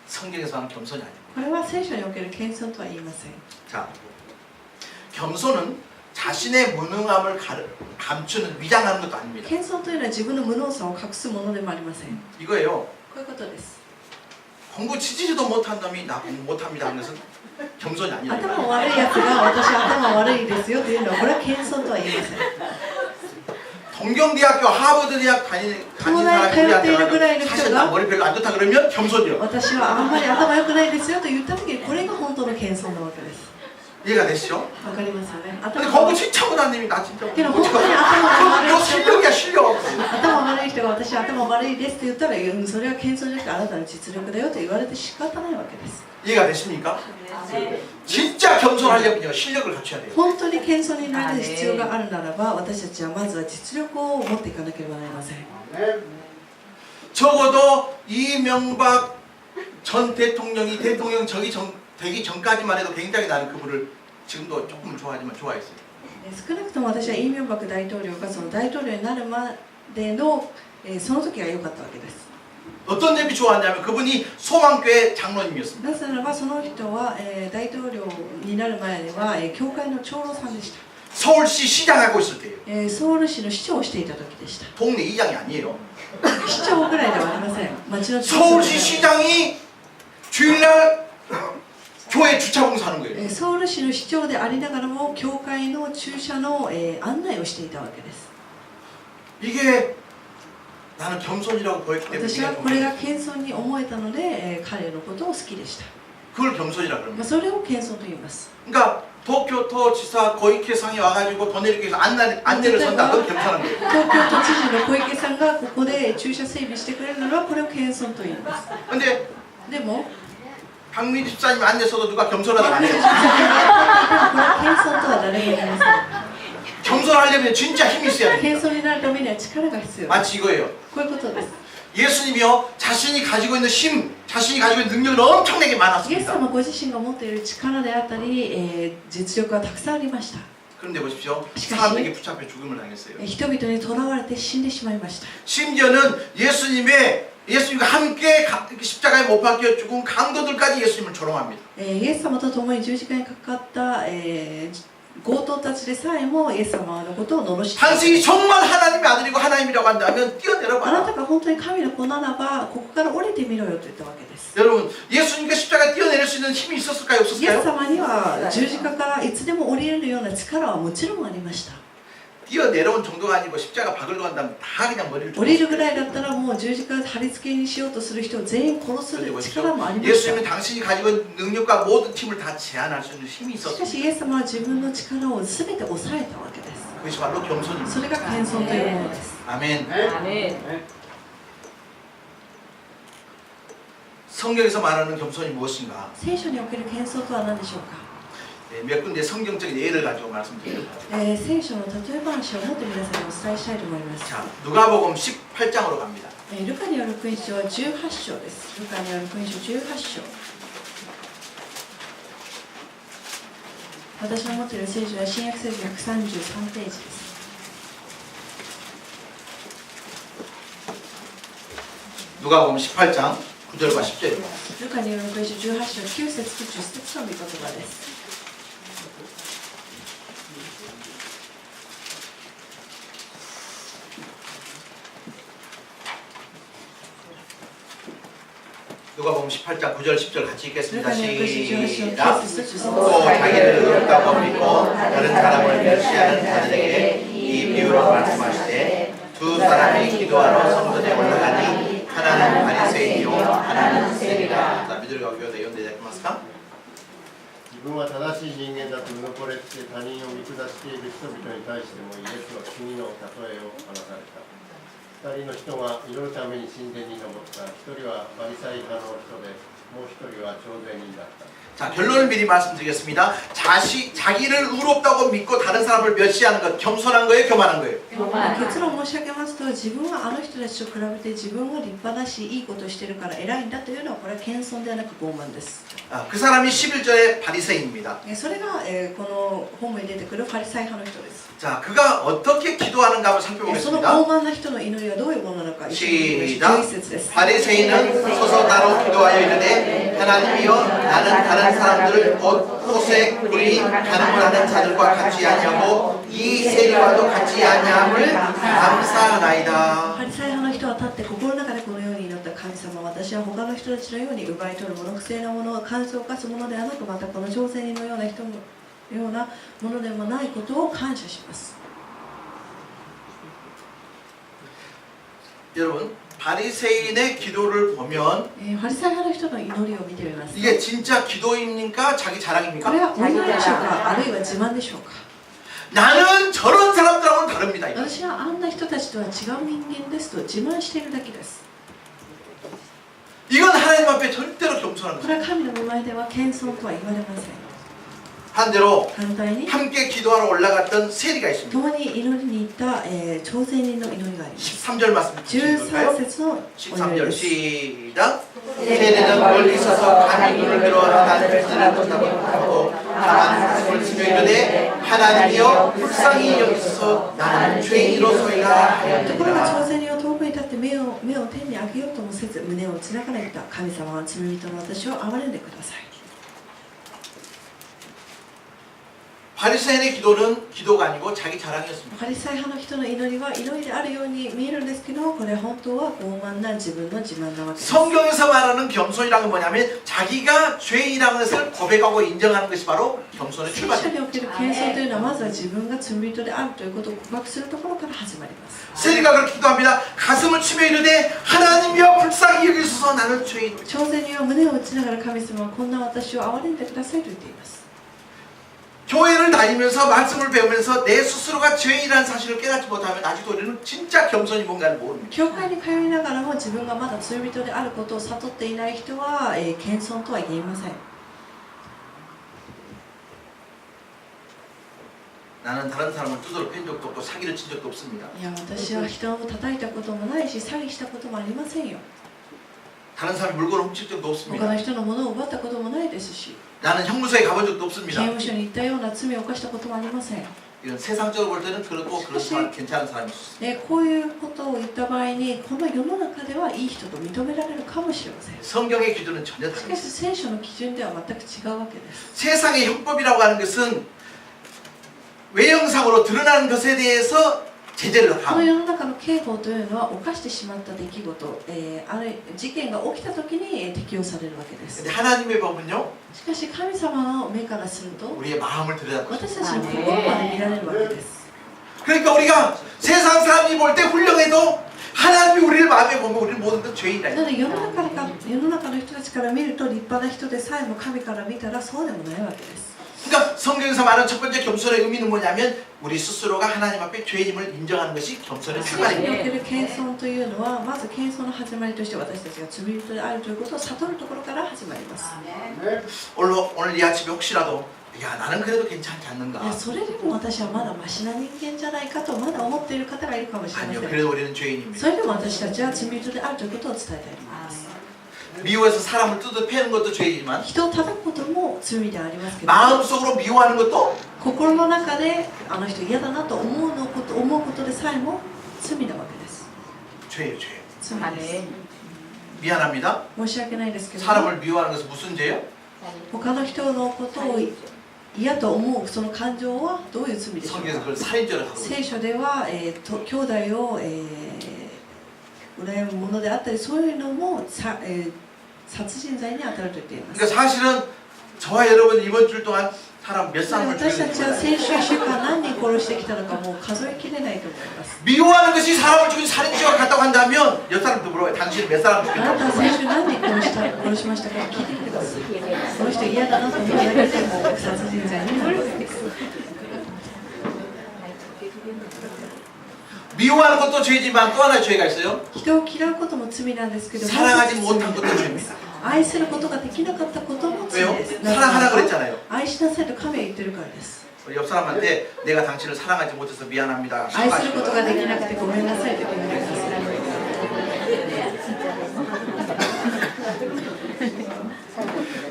성경에서 하는 겸손이 아닙니다. これは聖書における謙遜とは言いません。 자, 겸손은 자신의 무능함을 감추는 위장하는 것도 아닙니다. 謙遜というのは自分の無能さを隠すものでもありません。 이거예요. こういうことです。 공부 지지도 못한 놈이 나 공부 못합니다 하는 것은 겸손이 아니에요. 頭悪いやつが私は頭悪いですよというのはこれは謙遜とは言いません。 동경대학교 하버드 대학 다니는 사람이 사실 나 머리 별로 안 좋다 그러면 겸손이요. 私はあんまり頭良くないですよと言った時にこれが本当の謙遜なわけです。 이해가 되시죠? わかりますよね。 근데 공부 진짜 못한 놈이 나 진짜 그냥 못 공부에 찾아. 아무나 너 실력이야 실력. 頭悪い人が私は頭悪いですって言ったら、それは謙遜じゃなくてあなたの実力だよと言われて仕方ないわけです。 이해가 되십니까? 진짜 겸손하려면요 실력을 갖춰야 돼요. 本当に謙遜になる必要があるならば、私たちはまずは実力を持っていかなければなりません。 적어도 이명박 전 대통령이 대통령 되기 전까지만 해도 굉장히 나는 그분을 지금도 조금 좋아하지만 좋아했어요. 少なくとも私はイ・ミョンバク大統領がその大統領になるまでの、その時が良かったわけです。 어떤 점이 좋았냐면 그분이 소망교회 장로님이었습니다. なぜならばその人は、大統領になる前には、教会の長老さんでした。 서울시 시장하고 있을 때예요. ソウル市の市長をしていた時でした。 동네 이장이 아니에요. 市長ぐらいではありません。町の長老 서울시 시장이 주일날 교회 주차 봉사하는 거예요. ソウル市の市長でありながらも教会の駐車の、案内をしていたわけです。 이게 나는 겸손이라고 보였기 때문에 私はこれが謙遜に思えたので、彼のことを好きでした。 그걸 겸손이라 그럽니다. それを謙遜と言います。 그러니까 도쿄도지사 고이케상이 와가지고 돈 내리기 위해서 안내를 선다. 그건 겸손한 거예요. 東京都知事の小池さんがここで駐車整備してくれるならこれを謙遜と言います。 근데 でも 박민희 집사님 안내 써도 누가 겸손하다고 안 해요. これは謙遜とは誰も言いません。 겸손하려면 진짜 힘이 있어야 돼요. 謙遜になるためには力が必要。 마치 이거예요. こういうことです。 예수님이요 자신이 가지고 있는 힘, 자신이 가지고 있는 능력은 엄청나게 イエス 많았습니다. 様ご自身が持っている力であったり、実力はたくさんありました。 그런데 보십시오. 시카시. 사람에게 붙잡혀 죽음을 당했어요. 人々に囚われて死んでしまいました。 심지어는 예수님과 함께 십자가에 못 박혀 죽은 강도들까지 예수님을 조롱합니다. イエス様と共に十字架にかかった、強盗たちでさえもイエス様のことを罵っています。 당신이 정말 하나님의 아들이고 하나님이라고 한다면 뛰어내려 あな 봐라. たが本当に神の子ならばここから降りてみろよと言ったわけです。 여러분 예수님과 십자가에 뛰어내릴 수 있는 힘이 있었을까요? イエス 없었을까요? 様には十字架からいつでも降りれるような力はもちろんありました。 뛰어내려온 정도가 아니고 십자가 박으려고 한다면 다 그냥 머리를 降りるぐらいだったらもう十字架貼り付けにしようとする人を全員殺す力もありました。 예수님은 당신이 가지고 있는 능력과 모든 힘을 다 제한할 수 있는 힘이 しか 있었습니다. しイエス様は自分の力を全て抑えたわけです。 그것이 바로 겸손입니다. それが謙遜というものです。 아멘. 아멘. 성경에서 말하는 겸손이 무엇인가? 聖書における謙遜とは何でしょうか。 몇 군데 성경적인 예를 가지고 말씀드리려고 합니다. 聖書の例え話を持って皆さんにお伝えしたいと思います。 자, 누가복음 18장으로 갑니다. ルカによる福音書は18章です。ルカによる福音書18章。私の持っている聖書は新約聖書133ページです。 누가복음 18장 9절과 10절입니다. ルカによる福音書18章9節と10節の御言葉です。 누가복음 18장 9절 10절 같이 읽겠습니다. ルカによる福音書18章 시작. 9節と10節 또 자기를 의롭다고 믿고 다른 사람을 멸시하는 자들에게 이 비유로 말씀하시되 두 사람이 기도하러 성전에 올라가니 하나는 바리새인이요 하나는 세리라. 자, 믿으러 가고 교대 연대 되겠습니까? 自分は正しい人間だとうぬぼれて他人を見下している人々に対してもイエスは次の例えを話された。二人の人が祈るために神殿に登った。一人はパリサイ派の人で、もう一人は徴税人だった。 자, 결론을 미리 말씀드리겠습니다. 자기를 의롭다고 믿고 다른 사람을 멸시하는 것 겸손한 거예요, 교만한 거예요? 結論申し上げますと、自分はあの人たちと比べて自分は立派だしいいことをしているから偉いんだというのはこれは謙遜ではなく傲慢です。 그 사람이 11절의 바리새인입니다. それがこの本文に出てくるファリサイ派の人です。 자, 그가 어떻게 기도하는가 한번 その 살펴보겠습니다. 傲慢な人の祈りはどういうものなのか一緒に見てみましょう。11節です。 바리새인은 서서 나로 기도하여 이르되 하나님이여 나는 다른 사람들을 옷에 꿀이 가늠을 하는 자들과 같이 아니하고 이 세리와도 같이 아니함을 감사하나이다. パリサイ派の人は立って心の中でこのように祈った。神様、私は他の人たちのように奪い取るもの、不正なものを干渉を犯すものではなく、またこの朝鮮人のような人のようなものでもないことを感謝します。 여러분, 바리새인의 기도를 보면 パリサイ派の人の祈りを見てみますと、 이게 진짜 기도입니까? 자기 これ 자랑입니까? はお祈りでしょうか、あるいは自慢でしょうか。 나는 저런 사람들하고는 다릅니다. 私はあんな人たちとは違う人間ですと自慢しているだけです。 이건 하나님 앞에 절대로 겸손한 こ 거예요. れは神の御前では謙遜とは言われません。 반대로 反対に 함께 기도하러 올라갔던 세리가 있습니다. 共に祈りに行った朝鮮人の祈りがあります。 13절 말씀 13 읽을까요? 節のお祈り 13절 です。 시작. 세리는 멀리 서서 감히 이를 들어 하나님을 쳐다보고 다만 가슴을 치며 이르되 하나님이여 불쌍히 여기소서 나는 죄인으로소이다 ところが 하였느니라. 朝鮮人は遠くに立って目を天に上げようともせず胸をつながれた。神様は罪人の私を憐れんでください。 바리새인의 기도는 기도가 아니고 자기 자랑이었습니다. パリサイ派の人の祈りは祈りであるように見えるんですけど、これ本当は傲慢な自分の自慢なわけです。 성경에서 말하는 겸손이라는 건 뭐냐면 자기가 죄인이라는 것을 고백하고 인정하는 것이 바로 겸손의 聖書 출발입니다. における謙遜というのはまずは自分が罪人であるということを告白するところから始まります。 세리가 그렇게 기도합니다. 가슴을 치며 이르되 하나님이여 불쌍히 여기소서 나는 죄인. 朝鮮人は胸を打ちながら神様はこんな私を憐れんでくださいと言っています。 교회를 다니면서 말씀을 배우면서 내 스스로가 죄인이라는 사실을 깨닫지 못하면 아직도 우리는 진짜 겸손이 뭔가를 모릅니다. 教会に通いながらも自分がまだ罪人であることを悟っていない人は、謙遜とは言えません。 나는 다른 사람을 두드러 팬 적도 없고 사기를 친 적도 없습니다. いや、私は人を叩いたこともないし詐欺したこともありませんよ。 다른 사람의 물건을 훔칠 적도 他 없습니다. の人のものを奪ったこともないですし、 나는 형무소에 가본 적도 刑 없습니다. 務所に行ったような罪を犯したこともありません。 이런 세상적으로 볼 때는 그렇고 그런 사람 괜찮은 사람이 있습니다. こういうことを言った場合に、この世の中ではいい人と認められるかもしれません。 성경의 기준은 전혀 しか 다릅니다. し聖書の基準では全く違うわけです。 세상의 형법이라고 하는 것은 외형상으로 드러나는 것에 대해서 제재를 この 합니다. 世の中の刑法というのは犯してしまった出来事、ある事件が起きた時に適用されるわけです。 근데 하나님의 법은요, しかし神様の目からすると 우리의 마음을 들여다보죠. 私たちの心まで見られるわけです。 그러니까 우리가 세상 사람이 볼 때 훌륭해도 하나님이 우리를 마음에 보면 우리는 모든 건 죄인이다. なので世の中の人たちから見ると立派な人でさえも神から見たらそうでもないわけです。 그러니까 성경에서 말하는 첫 번째 겸손의 의미는 뭐냐면 우리 스스로가 하나님 앞에 죄인임을 인정하는 것이 겸손의 聖書に 출발입니다. おける謙遜というのはまず謙遜の始まりとして私たちが罪人であるということを悟るところから始まります。 오늘 이 아침에 혹시라도 야 나는 그래도 괜찮지 い 않는가? やそれでも私はまだマシな人間じゃないかとまだ思っている方がいるかもしれませ 아니요, ん。 그래도 우리는 죄인입니다. それでも私たちは罪人であるということを伝えたいと思います。 미워해서 사람을 뜯어 패는 것도 죄이지만 人を叩くことも罪でありますけど、 마음속으로 미워하는 것도 心の中であの人嫌だなと思うことでさえも罪なわけです。 죄예요, 죄. 罪です。 미안합니다. 申し訳ないですけど、 사람을 미워하는 것은 무슨 죄예요? 他の人のことを嫌と思うその感情はどういう罪でしょう 성경에서 か。 그걸 살인죄를 하고 聖書では、兄弟を、羨むものであったりそういうのも殺人罪に当たると言っています。 그러니까 사실은 저와 여러분 이번 주 동안 사람 몇 私 사람을 たち 죽였는지 は 몰라요. 先週1週間何人殺してきたのかもう数えきれないと思います。 미워하는 것이 사람을 죽인 살인죄와 같다고 한다면 옆 사람도 물어봐요. 당신은 몇 사람 あな 죽였다고? たは先週何人殺しましたか聞いてみてください。この人嫌だなと思っただけでも殺人罪になるわけです。 미워하는 것도 죄지만 또 하나의 죄가 있어요. 人を嫌うことも罪なんですけど、 사랑하지 못한 것도 죄입니다. 愛することができなかったことも罪 왜요? です。 사랑하라 그랬잖아요. 愛しなさいと神は言ってるからです。 우리 옆 사람한테 내가 당신을 사랑하지 못해서 미안합니다. 愛することができなくてごめんなさいと言ってください。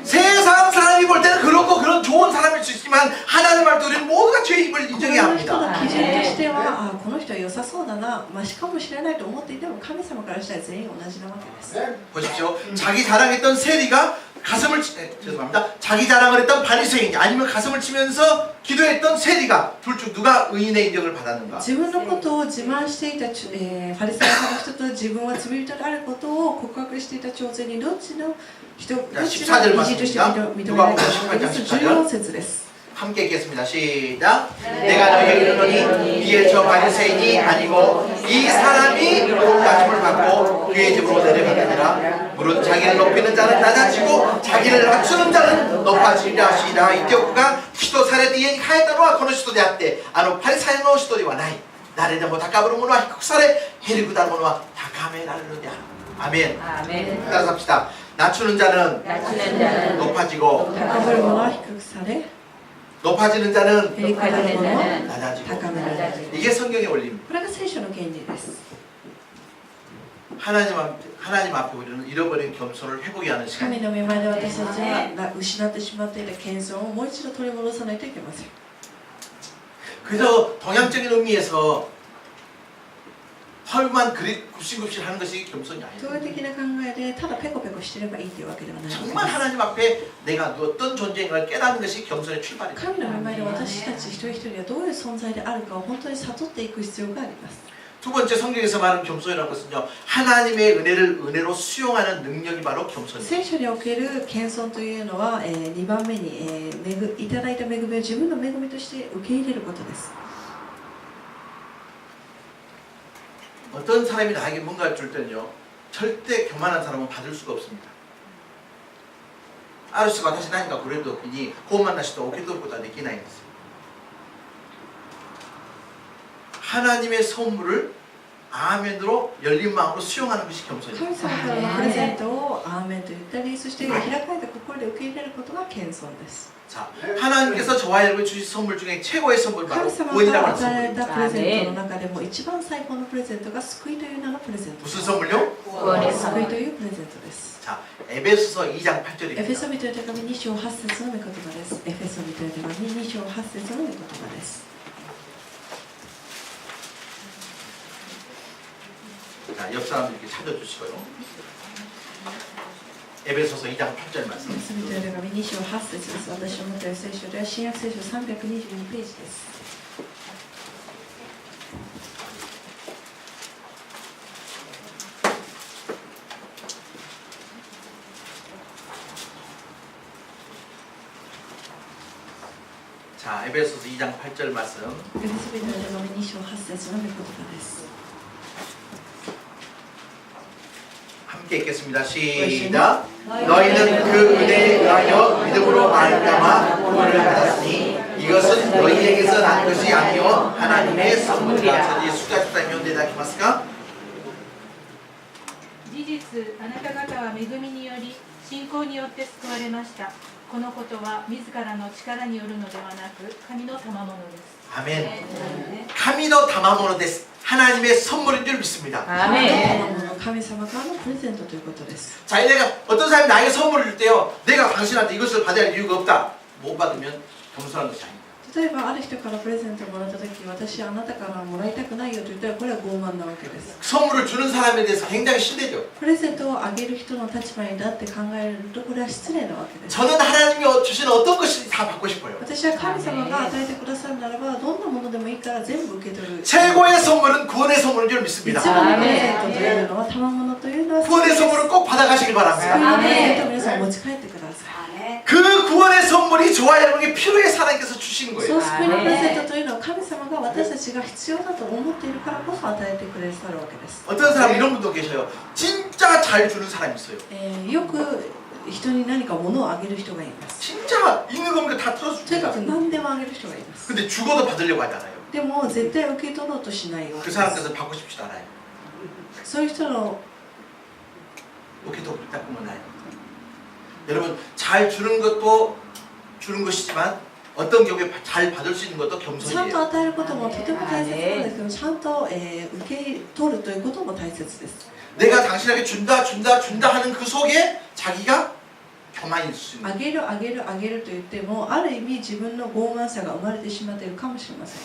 세상 사람이 볼 때는 그렇고 그런 좋은 사람일 수 있지만 하나님 할 때 우리는 모두가 죄임을 こ 인정해야 の人の 합니다. 基準としては、この人は良さそうだな、マシかもしれないと思っていても神様からしたら全員同じなわけです。 보십시오. 자기 자랑했던 세리가 죄송합니다. 자기 자랑을 했던 바리새인이 아니면 가슴을 치면서 기도했던 세리가 둘 중 누가 의인의 인정을 받았는가? 自分のことを自慢していた、ファリサイ派の人と自分は罪人であることを告白していた朝鮮にどっちの人、どっちが義人として認められたのかです。14節です。 함께 읽겠습니다. 시작. 내가 너희에게 이르노니 이에 저 바리새인이 아니고 이 사람이 높아짐을 받고 그의 집으로 내려가느니라. 무릇 자기를 높이는 자는 낮아지고 자기를 낮추는 자는 높아지리라 하시니라. 言っておくが人されて家に帰ったのはこの人であってパリサイの人ではない。誰でも高ぶる者は低くされへりくだる者は高められるのである。아멘. 아멘. 따라서 합시다. 낮추는 자는 낮추는 자는 높아지고 高ぶる者は低くされ、 높아지는 자는 へりくだる者は 낮아지고 高められる。 이게 성경의 원리입니다. これが聖書の原理です。 하나님 앞에 우리는 잃어버린 겸손을 회복해야 하는 神 시간입니다. の御前で私たちは失ってしまっていた謙遜をもう一度取り戻さないといけません。 그래서 동양적인 의미에서 헐만 굽신굽신 하는 것이 겸손이 東 아니에요. 洋的な考えでただペコペコしてればいいというわけではないです。 정말 하나님 앞에 내가 어떤 존재인가를 깨닫는 것이 겸손의 출발입니다. 神の御前で私たち一人一人がどういう存在であるかを本当に悟っていく必要があります。 두 번째 성경에서 말하는 겸손이라는 것은요, 하나님의 은혜를 은혜로 수용하는 능력이 바로 겸손입니다. 聖書における謙遜というのは、2番目に、いただいた恵みを自分の恵みとして受け入れることです。 어떤 사람이 나에게 뭔가를 줄 때는요, 절대 교만한 사람은 받을 수가 없습니다. ある人が私何かくれるときに傲慢な人を受け取ることはできないんです。 하나님의 선물을 아멘으로 열린 마음으로 수용하는 것이 겸손입니다. 神様からのプレゼントをアーメンと言ったり、そして開かれた心で受け入れることが謙遜です。 자, 하나님께서 저와 여러분이 주신 선물 중에 최고의 선물 바로 神様 구원이라고 が 하는 与え 선물입니다. たプレゼントの中でも一番最高のプレゼントが救いという名のプレゼントです。 무슨 선물요? 救いというプレゼントです。 자, 에베소서 2장 エフェ 8절입니다. ソビトの手紙2章8節の御言葉です。エフェソビトの手紙2章8節の御言葉です。 자, 옆 사람들 이렇게 찾아주시고요. 에베소서 2장 8절 エ 말씀. フェソビトの手紙2章8節です。私の持っている聖書では新約聖書322ページです。 자, 에베소서 2장 8절 말씀. エフェソビトの手紙2章8節の御言葉です。 함께 읽겠습니다. 시작. 너희는 그 은혜에 의하여 믿음으로 말미암아 구원을 받았으니 이것은 너희에게서 난 것이 아니요 하나님의 선물이라. 저기 수고하셨다면 대답하십니까? 事実あなた方は恵みにより信仰によって救われました。このことは自らの力によるのではなく神の賜物です。 아멘. 카미노 다마모노 데스. 하나님의 선물인 줄 믿습니다. 아멘. 神様からのプレゼントということです。 자, 내가 어떤 사람이 나에게 선물을 줄 때요, 내가 당신한테 이것을 받아야 할 이유가 없다. 못 받으면 겸손한 것이 아닙니다. 例えばある人からプレゼントをもらったとき、私はあなたからもらいたくないよと言ったらこれは傲慢なわけです。 선물을 주는 사람에 대해서 굉장히 신뢰죠. プレゼントをあげる人の立場にだって考えるとこれは失礼なわけです。 저는 하나님이 주시는 어떤 것이 다 받고 싶어요. 私は神様が与えてくださるならばどんなものでもいいから全部受け取る。 최고의 선물은 구원의 선물인 줄 一 믿습니다. 番のプレゼントというのは賜物というののは 구원의 선물을 꼭 받아가시길 救い 바랍니다. のプレゼントを皆さん持ち帰ってください。 그 구원의 선물이 저와 여러분에게 필요해서 하나님께서 주신 そ 거예요. う救いのプレゼントというのは神様が私たちが必要だと思っているからこそ与えてくださるわけです。 어떤 사람 이런 분도 계셔요. 진짜 잘 주는 사람이 있어요. よく人に何か物をあげる人がいます。 진짜 있는 겁니다. 다 とに 틀어줍니다. かく何でもあげる人がいます。 근데 죽어도 받으려고 하지 않아요. でも絶対受け取ろうとしないわ 그 けです。 사람께서 받고 싶지도 않아요. そういう人の 이렇게도 닦으면 나요. 여러분 잘 주는 것도 주는 것이지만 어떤 경우에 잘 받을 수 있는 것도 ちゃんと 겸손이에요. 与えることもとても大切なんですけど、ちゃんと、受け取るということも大切です。 내가 당신에게 준다 하는 그 속에 자기가 교만일 수 있는. あげるあげるあげると言ってもある意味自分の傲慢さが生まれてしまっているかもしれません。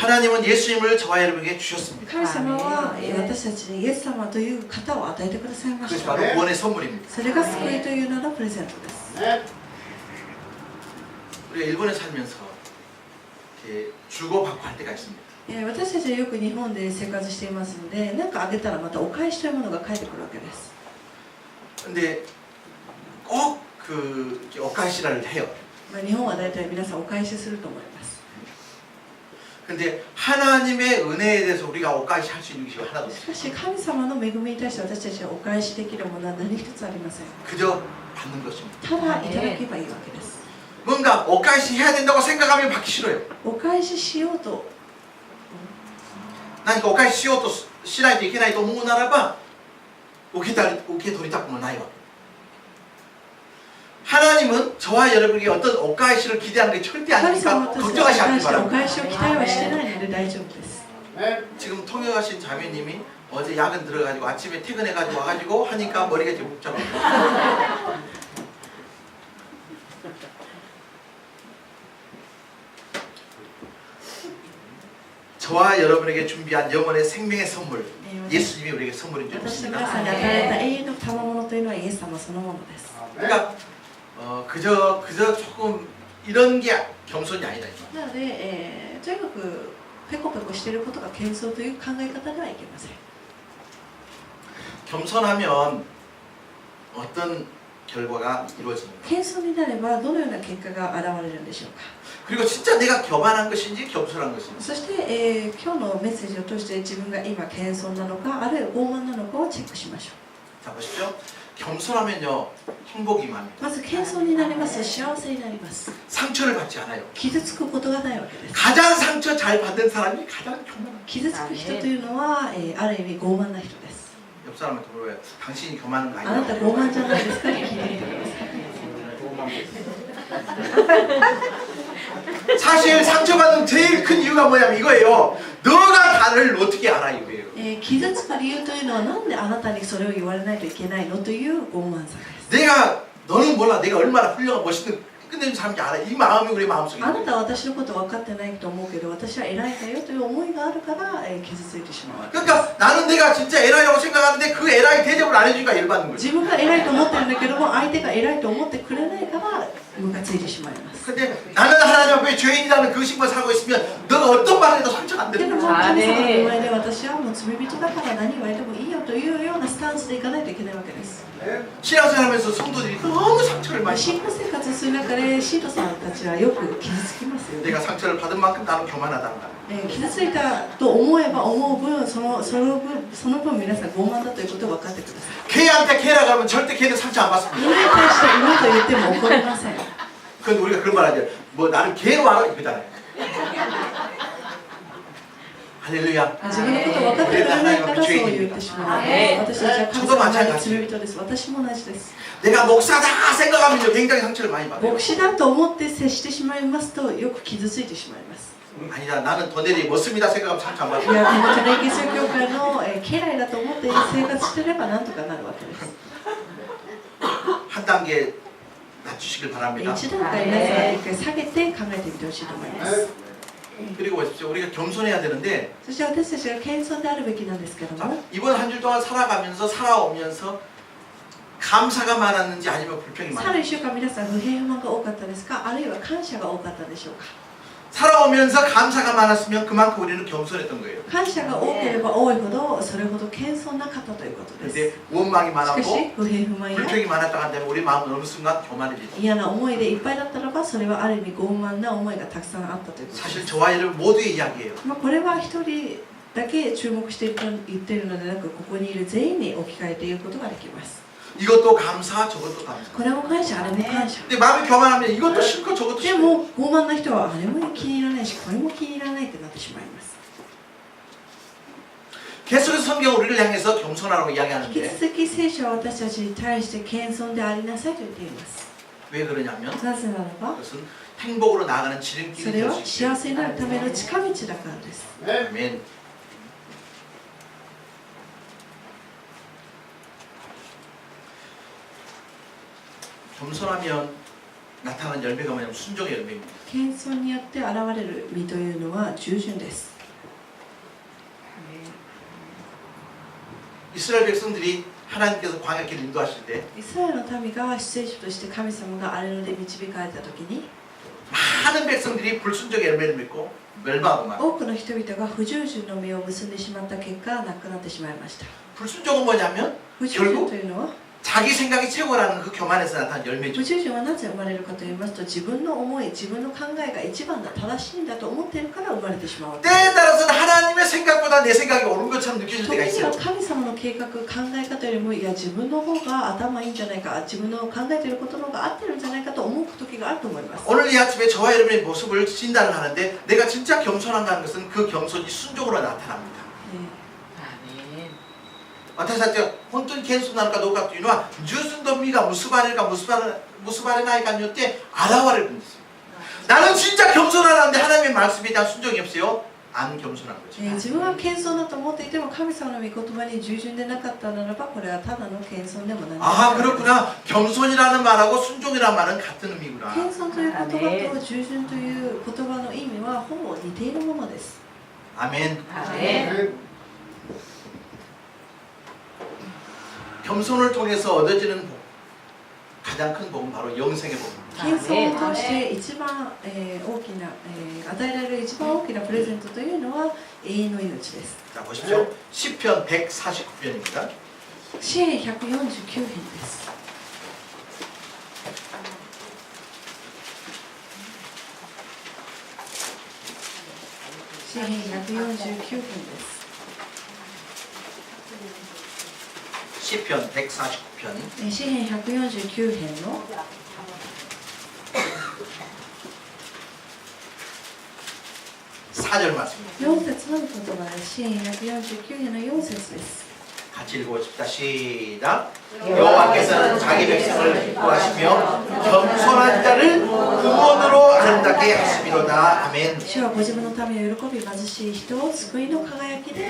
하나님은 예수님을 저와 여러분에게 주셨습니다. 神様は私たちにイエス様という方を与えてくださいま 그것이 した。 바로 구원의 선물입니다. それが救いという名のプレゼントです。 우리가 일본에 살면서 이렇게 주고 받고 할 때가 있습니다. 私たちはよく日本で生活していますので、何かあげたらまたお返しというものが返ってくるわけです。 근데 꼭 그 엇가시라를 해요. 日本は大体皆さんお返しすると思います。 근데 하나님의 은혜에 대해서 우리가 엇가시 할 수 있는 것이 하나도 し 없어요. かし神様の恵みに対して私たちはお返しできるものは何一つありません。 그저 받는 것입니다. ただいただけばいいわけです。 뭔가 엇가시 해야 된다고 생각하면 받기 싫어요. お返ししようと 何かお返ししようとしないといけないと思うならば受け取りたくもないわけ。 하나님은 저와 여러분에게 어떤 엇가시를 기대하는 게 절대 神 아니니까 様は私たちに 걱정하지 対 않기 してお 바랍니다. 返しを期待はしてないので大丈夫です。 지금 통역하신 자매님이 어제 야근 들어가지고 아침에 퇴근해가지고 와가지고 하니까 머리가 지금 복잡합니다. 저와 여러분에게 준비한 영원의 생명의 선물, 예수님이 우리에게 선물해 私と皆さん 주셨습니다. に与えられた永遠の賜物というのはイエス様そのものです。 그러니까 그저 조금 이런 게 겸손이 아니다. なので、とにかくペコペコしていることが謙遜という考え方ではいけません。 겸손하면 어떤 결과가 이루어집니까? 謙遜になればどのような結果が現れるんでしょうか。 그리고 진짜 내가 교만한 것인지 겸손한 것인지 そして、今日のメッセージを通して自分が今謙遜なのかあるいは傲慢なのかをチェックしましょ 자 보십시오. 겸손하면요 행복이 많아요. う。まず謙遜になりますと幸せになります。 상처를 받지 않아요. 傷つくことがないわけです。 가장 상처 잘 받는 사람이 가장 교만한. 傷つく人というのは、ある意味傲慢な人です。 옆 사람한테 물어봐요. 당신이 교만한 거 あなた 아니에요? 傲慢じゃないですかって聞いてみてください。 사실 상처받는 제일 큰 이유가 뭐냐면 이거예요. 너가 나를 어떻게 알아 이거예요. 傷つく理由というのはなんであなたにそれを言われないといけないのという傲慢さです。 내가 너는 몰라. 내가 얼마나 훌륭하고 멋있는 끝내는 사람인지 알아. 이 마음이 우리 마음속에 あな 있는 たは私のこと分かってないと思うけど私は偉いんだよという思いがあるから、傷ついてしまうわけ。 그러니까 나는 내가 진짜 에라이라고 생각하는데 그 에라이 대접을 안 해주니까 열받는 거예요. 自分が偉いと思ってるんだけども相手が偉いと思ってくれないからムカついてしまいます。 근데 나는 하나님 앞에 죄인이라는 그 신분 살고 있으면 너가 어떤 말을 해도 상처가 안 け 되는 ど 거예요. も神様の前で私はもう罪人だから何言われてもいいよというようなスタンスでいかないといけないわけです。 신앙생활하면서 성도들이 너무 상처를 많이 信仰生活する中で信徒さんたちはよく傷つきますよね。 내가 상처를 받은 만큼 나는 교만하다는 거야. 傷ついたと思えば思う分その分皆さん傲慢だということを分かってください。 걔한테 걔라 그러면 절대 걔는 상처 안 받습니다. 犬に対して犬と言っても怒りません。 그건 우리가 그런 말 하죠. 뭐 나를 걔로 알아 이거잖아요. 할렐루야. 自分のことを分かってくれないからそう言ってしまう。私たちは神様の前で罪人です。私も同じです。 내가 목사다 생각하면 굉장히 상처를 많이 받아요. 牧師だと思って接してしまいますとよく傷ついてしまいます。 아니다. 나는 더넬이 멋습니다 생각하면 상처 안 い 받아요. や、このチャレンジ宗教会の家来だと思って生活してればなんとかなるわけです。 한 단계 낮추시길 바랍니다. 一段階皆さん一回下げて考えてみてほしいと思います。 그리고 보십시오. 우리가 겸손해야 되는데 そして私たちが謙遜であるべきなんですけど 자, も、 이번 한 주 동안 살아오면서 감사가 많았는지 아니면 불평이 去る 많았는지 1週間皆さん不平不満が多かったですかあるいは感謝が多かったでしょうか。 살아오면서 감사가 많았으면 그만큼 우리는 겸손했던 거예요. 感謝が多ければ多いほどそれほど謙遜なかったということです。 근데 원망이 しかし 많았고 不平不満や 불평이 많았다고 한다면 우리 마음은 어느 순간 교만해지죠. 嫌な思いでいっぱいだったらばそれはある意味傲慢な思いがたくさんあったということで 사실 す。 저와 여러분 모두의 이야기예요. これは一人だけ注目していると言っているのでなく、ここにいる全員に置き換えていることができます。 이것도 감사, 저것도 감사. これも感謝、あれも感謝。 근데 마음이 교만하면 이것도 싫고 저것도 で 싫고. も傲慢な人はあれも気に入らないし、これも気に入らないってなってしまいます。 계속해서 성경 우리를 향해서 겸손하라고 引き 이야기하는데 続き聖書は私たちに対して謙遜でありなさいと言っています。 왜 그러냐면 なぜならば、 그것은 행복으로 나아가는 そ 지름길이 れ 될 は 수 幸 있어요. せになるための近道だからです。 아멘. 겸손하면 나타나는 열매가 뭐냐면 순종의 열매입니다. 謙遜によって現れる実というのは従順です。 이스라엘 백성들이 하나님께서 광야길을 인도하실 때 イスラエルの民が出演者として神様があれので導かれた時に、 많은 백성들이 불순종의 열매를 맺고 멸망하고 말. 多くの人々が不従順の実を結んでしまった結果、亡くなってしまいました。 불순종은 뭐냐면 不従順というのは、 자기 생각이 최고라는 그 교만에서 나타난 열매죠. 不従順はなぜ生まれるかと言いますと、自分の思い、自分の考えが一番だ、正しいんだと思っているから生まれてしまう。 때에 따라서는 하나님의 생각보다 내 생각이 옳은 것처럼 느껴질 時 때가 には 있어요. 神様の計画、考え方よりも、いや自分の方が頭いいんじゃないか、自分の考えていることの方が合ってるんじゃないかと思う時があると思います。 오늘 이 아침에 저와 여러분의 모습을 진단을 하는데 내가 진짜 겸손한가 하는 것은 그 겸손이 순종으로 나타납니다. 私たちが本当に謙遜なのかどうかというのは従順の実が結ばれるか結ばれないかによって現れるんですよ. 나는 진짜 겸손하는데 하나님의 말씀에 대한 순종이 없어요. 안 겸손한 거죠. 自分は謙遜だと思っていても神様の御言葉に従順でなかったならば、これはただの謙遜でもない。 아 그렇구나. 겸손이라는 말하고 순종이라는 말은 같은 의미구나. 謙遜という言葉と従順という言葉の意味はほぼ似ているものです。 아멘. 아멘. 겸손을 통해서 얻어지는 복, 가장 큰 복은 바로 영생의 복입니다. 謙遜を通して一番、大きな、与えられる一番大きなプレゼントというのは永遠の命です。 자 보십시오. 시편 149편입니다. 詩編149編です。 詩編149編です。 시편 149편 詩編149編の 4절 말씀입니다. 4節の言葉です。詩編149編の4節です。 같이 읽어봅시다. 시작. 여호와께서는 자기 백성을 기뻐하시며 겸손한 자를 구원으로 아름답게 하시리로다. 아멘. 主はご自分の民を喜び、貧しい人を救いの輝きで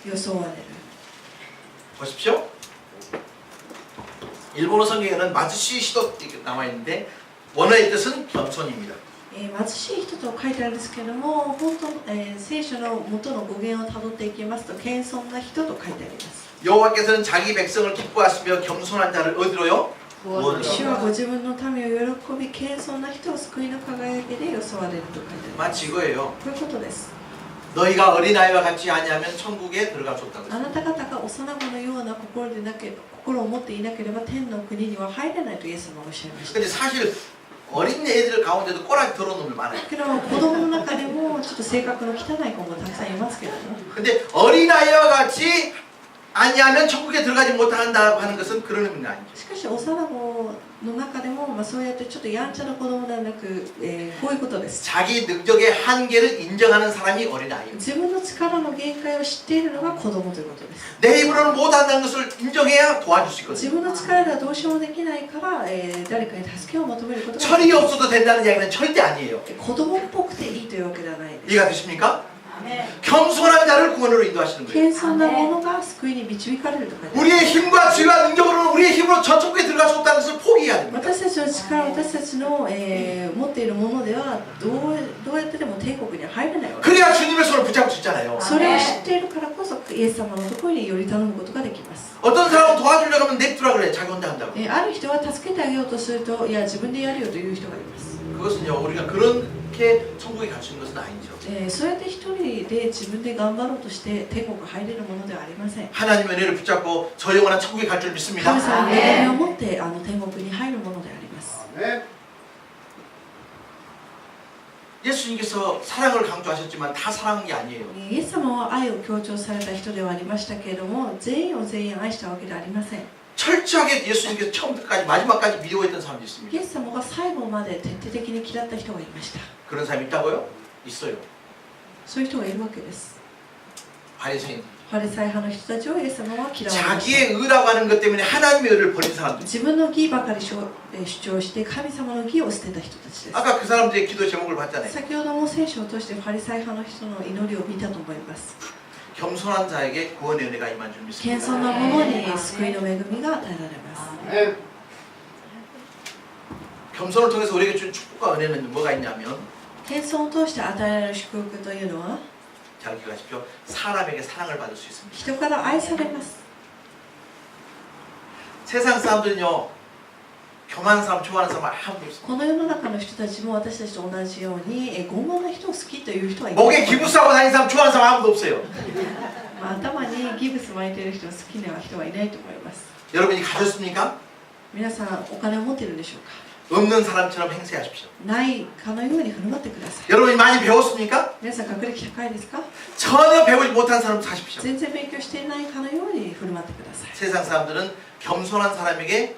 装われる。 보십시오. 일본어 성경에는 마즈시 시도 이렇게 나와 있는데 원어의 뜻은 겸손입니다. 貧しい人と書いてあるんですけれども、本当、聖書の元の語源をたどっていきますと、謙遜な人と書いてあります。 여호와께서는 자기 백성을 기뻐하시며 겸손한 자를 어디로요? 구원으로. 主はご自分の民を喜び、謙遜な人を救いの輝きで装われると書いてあります。 마치 이거예요. こういうことです。 너희가 어린아이와 같지 아니하면 천국에 들어갈 수 없다고 あなた方が幼子のような心を持っていなければ天の国には入れないとイエス様はおっしゃいました。 근데 사실 어린 애들 가운데도 꼬라지 더러운 놈이 많아요. けど子供の中でもちょっと性格の汚い子もたくさんいますけれども、 근데 어린아이와 같이 아니하면 천국에 들어가지 못한다고 하는 것은 그런 의미는 아니죠. しかし幼子の中でも、そうやってちょっとやんちゃな子供ではなく、こういうことです。 자기 능력의 한계를 인정하는 사람이 어린아이입니다. 自分の力の限界を知っているのが子供ということです。 내 힘으로는 못한다는 것을 인정해야 도와줄 수 自 있거든요. 分の力ではどうしようもできないから、誰かに助けを求めることが 철이 없어도 된다는 이야기는 절대 아니에요. 子供っぽくていいというわけではないです。 이해가 되십니까? 겸손한 자를 구원으로 인도하시는 거예요. 謙遜な者が救いに導かれると書いてあります。 우리의 힘과 지혜와 능력으로는 우리의 힘으로 저 천국에 들어갈 수 없다는 것을 포기해야 됩니다. 私たちのの力私たちの、持っているものではどうやってでも帝国には入れないわけです。 그래야 주님의 손을 붙잡을 수 있잖아요. それを知っているからこそイエス様のところにより頼むことができます。 어떤 사람은 도와주려고 하면 냅두라 그래. 자기 혼자 한다고. ある人は助けてあげようとするといや自分でやるよという人がいます。 그것은요 우리가 그렇게 천국에 갈 수 있는 것은 아니죠. そうやって一人で自分で頑張ろうとして天国が入れるものではありません。 하나님의 은혜를 붙잡고 저 영원한 천국에 갈 줄 믿습니다. 神様の恵みを持って天国に入るものであります。 예수님께서 사랑을 강조하셨지만 다 사랑한 게 아니에요. イエス様は愛を強調された人ではありましたけれども全員を全員愛したわけではありません。 철저하게 예수님께서 처음부터까지 마지막까지 미워했던 사람도 イ 있습니다. エス様が最後まで徹底的に嫌った人がいました。 그런 사람이 있다고요? 있어요. そういう人がいるわけです。 바리새인. パリサイ派の人たちをイエス様は嫌われました。 자기의 의라고 하는 것 때문에 하나님의 의를 버린 사람들. 自分の義ばかり主張して神様の義を捨てた人たちです。 아까 그 사람들의 기도 제목을 봤잖아요. 先ほども聖書を通してパリサイ派の人の祈りを見たと思います。 겸손한 자에게 구원의 은혜가 임한 줄 믿습니다. 謙遜な者に救いの恵みが与えられます。 겸손을 통해서 우리에게 준 축복과 은혜는 뭐가 있냐면 謙遜を通して与えられる祝福というのは 잘 기억하십시오. 사람에게 사랑을 받을 수 있습니다. 人から愛されます。 세상 사람들은요 교만한 사람 좋아하는 사람 아무도 없어요. この世の中の人たちも私たちと同じように傲慢な人を好きという人はい 목에 기부 싸고 다니는 사람 좋아하는 사람 아무도 없어요. 頭にギブス巻いている人を好きな人はいないと思います。 여러분이 가졌습니까? 皆さんお金を持っているんでしょうか。 없는 사람처럼 행세하십시오. ないかのように振る舞ってください。 여러분이 많이 배웠습니까? 皆さん学歴高いですか？ 전혀 배우지 못한 사람 사십시오. 全然勉強していないかのように振る舞ってください。 세상 사람들은 겸손한 사람에게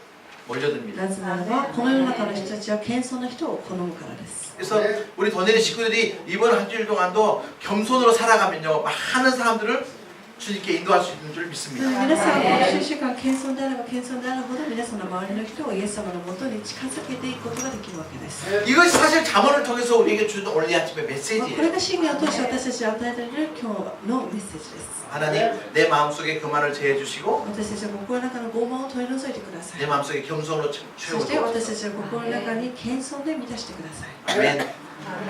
몰려듭니다. なぜならばこの世の中の人たちは謙遜な人を好むからです。 그래서 우리 도내리 식구들이 이번 한 주일 동안도 겸손으로 살아가면요 많은 사람들을 주님께 인도할 수 있는 줄 믿습니다. 皆さんこの1週間謙遜であれば謙遜であるほど皆さんの周りの人をイエス様のもとに近づけていくことができるわけです。 이것이 사실 잠언을 통해서 우리에게 주는 오늘 이 아침의 これ 메시지예요. が信玄を通して私たちに与えられる今日のメッセージです。 하나님 내 마음속에 교만을 제해주시고 私たちの心の中の傲慢を取り除いてください。 내 마음속에 겸손으로 そ 채우고 して私たちの心の中に謙遜で満たしてください。 아멘.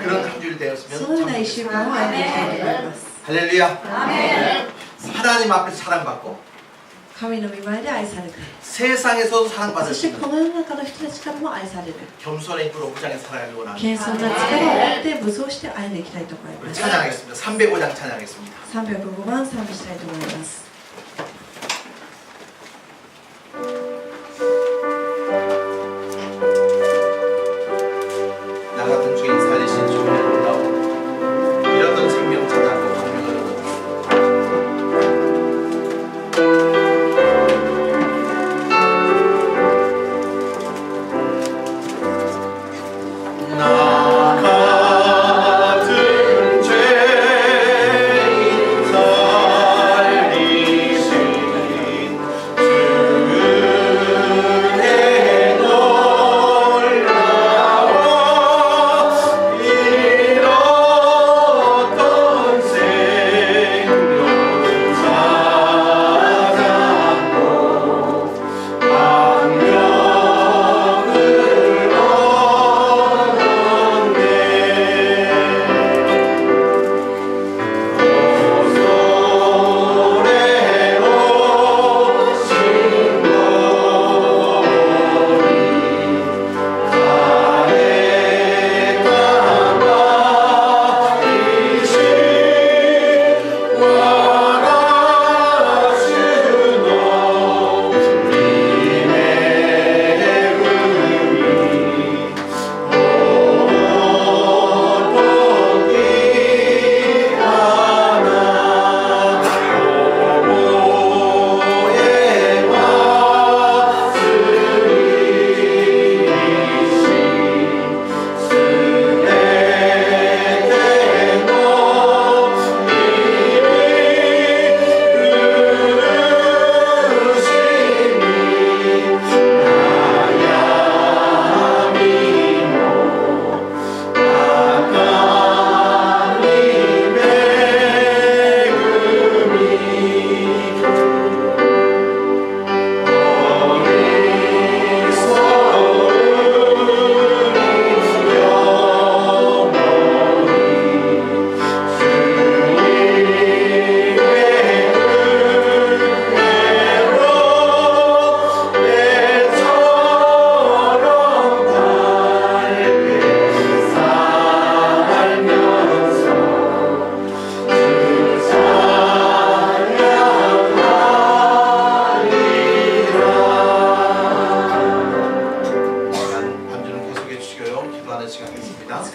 그런 한 주일 そのよう 되었으면 な 참 1週間を歩んでいきたいと思います。 할렐루야. 하나님 앞에서 사랑받고 神の御前で愛されて、 세상에서도 사랑받을 そ 수 して 있는 この世の中の人たちからも愛される。 겸손의 힘으로 무장해 살아가기 원합니다. 謙遜な力を持って武装して歩んでいきたいと思い 우리 ます。 찬양하겠습니다. 305장 찬양하겠습니다. 305番賛美したいと思います。 나 같은 주인 살리신 주의 놀라움 잃었던 생명 찾아고 생명을 얻었다. 나 같은 죄인 살리신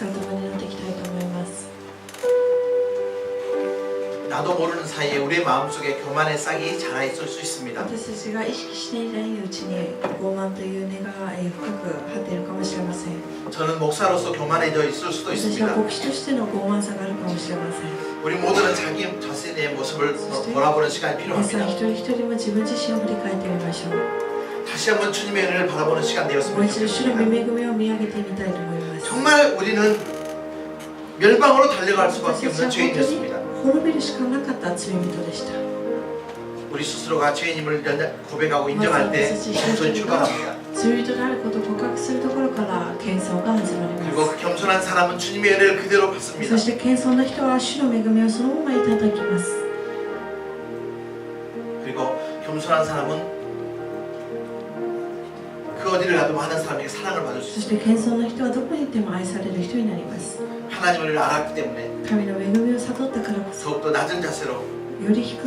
から共になっていきたいと思います。 나도 모르는 사이에 우리의 마음속에 교만의 싹이 자라 있을 수 있습니다. 私たちが意識していないうちに傲慢という根が深く張っているかもしれません。 저는 목사로서 교만해져 있을 수도 私は 있습니다. 牧師としての傲慢さがあるかもしれません。 우리 모두는 자기 자신의 모습을 돌아보는 시간이 皆さん 필요합니다. 一人一人も自分自身を振り返ってみましょう。 다시 한번 주님의 은혜를 바라보는 시간 もう 되었으면 一度主の 좋겠습니다. 御恵みを見上げてみたいと思います。 정말 우리는 멸망으로 달려갈 수밖에 私た 없는 ちは本当に 죄인이었습니다. 滅びるしかなかった罪人でした。 우리 스스로가 죄인임을 고백하고 인정할 때 겸손히 출발합니다. 罪人であることを告白するところから謙遜が始まり 그리고 ま 그 겸손한 사람은 주님의 은혜를 그대로 す。 받습니다. そして謙遜な人は主の恵みをそのままいただきます。 그리고 겸손한 사람은 그 어디를 가도 많은 사람에게 사랑을 받을 수 そして 있습니다. 謙遜な人はどこに行っても愛される人になります。 하나님을 알았기 때문에 神の恵みを悟ったからこそ、 더욱더 낮은 자세로 より低く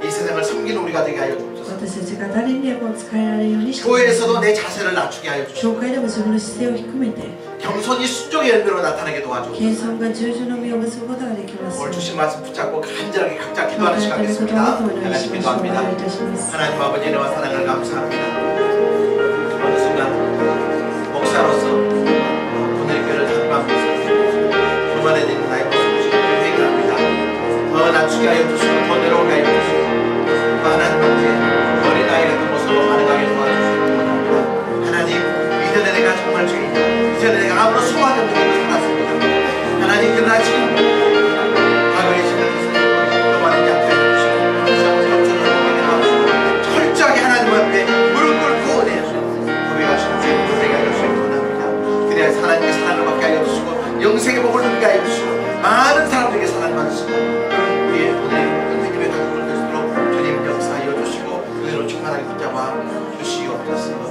이 세상을 섬기는 우리가 되게 하여 주옵소서. 私たちが誰にでも使えられるようにしてください。 교회에서도 내 자세를 낮추게 하여 주옵소서. 教会でも自分の姿勢を低めて、 겸손이 순종의 열매로 나타나게 謙 도와주옵소서. 遜が従順の実を結ぶことができます。 오늘 주신 말씀 붙잡고 간절하게 각자 与 기도하는 え 시간 られることを 됐습니다. お願い 하나님 します。お願 기도합니다. いいたします。 하나님 아버지 은혜와 사랑을 감사합니다. 어느 순간 목사로서 오늘 교회를 담당하면서 교만해지는 나의 모습을 회개합니다. 더 낮추게 하여 주시고 더 내려오게 하여 주시고 또 하나님 아버지 어린아이 같은 모습으로 가능하게 도와주시기 원합니다. 하나님 이전에 내가 정말 죄인이다. 이전에 내가 아무런 소망이 없는 것을 살았습니다. 하나님 그러나 지금 과거에 지금 교만하지 않게 해주시고 세상을 겸손을 보게 하시고 철저하게 하나님 앞에 무릎 꿇고 고백하시는 죄를 고백하게 하여 주시기 원합니다. 그래야 하나님의 사랑을 받게 하여 주시고 영생의 복을 누리게 하여 주시고 많은 사람들에게 사랑을 받으시고 그런 우리의 오늘의 하나님의 가족을 되도록 주님 역사하여 주시고 그대로 충만하게 붙잡아 주시옵소서.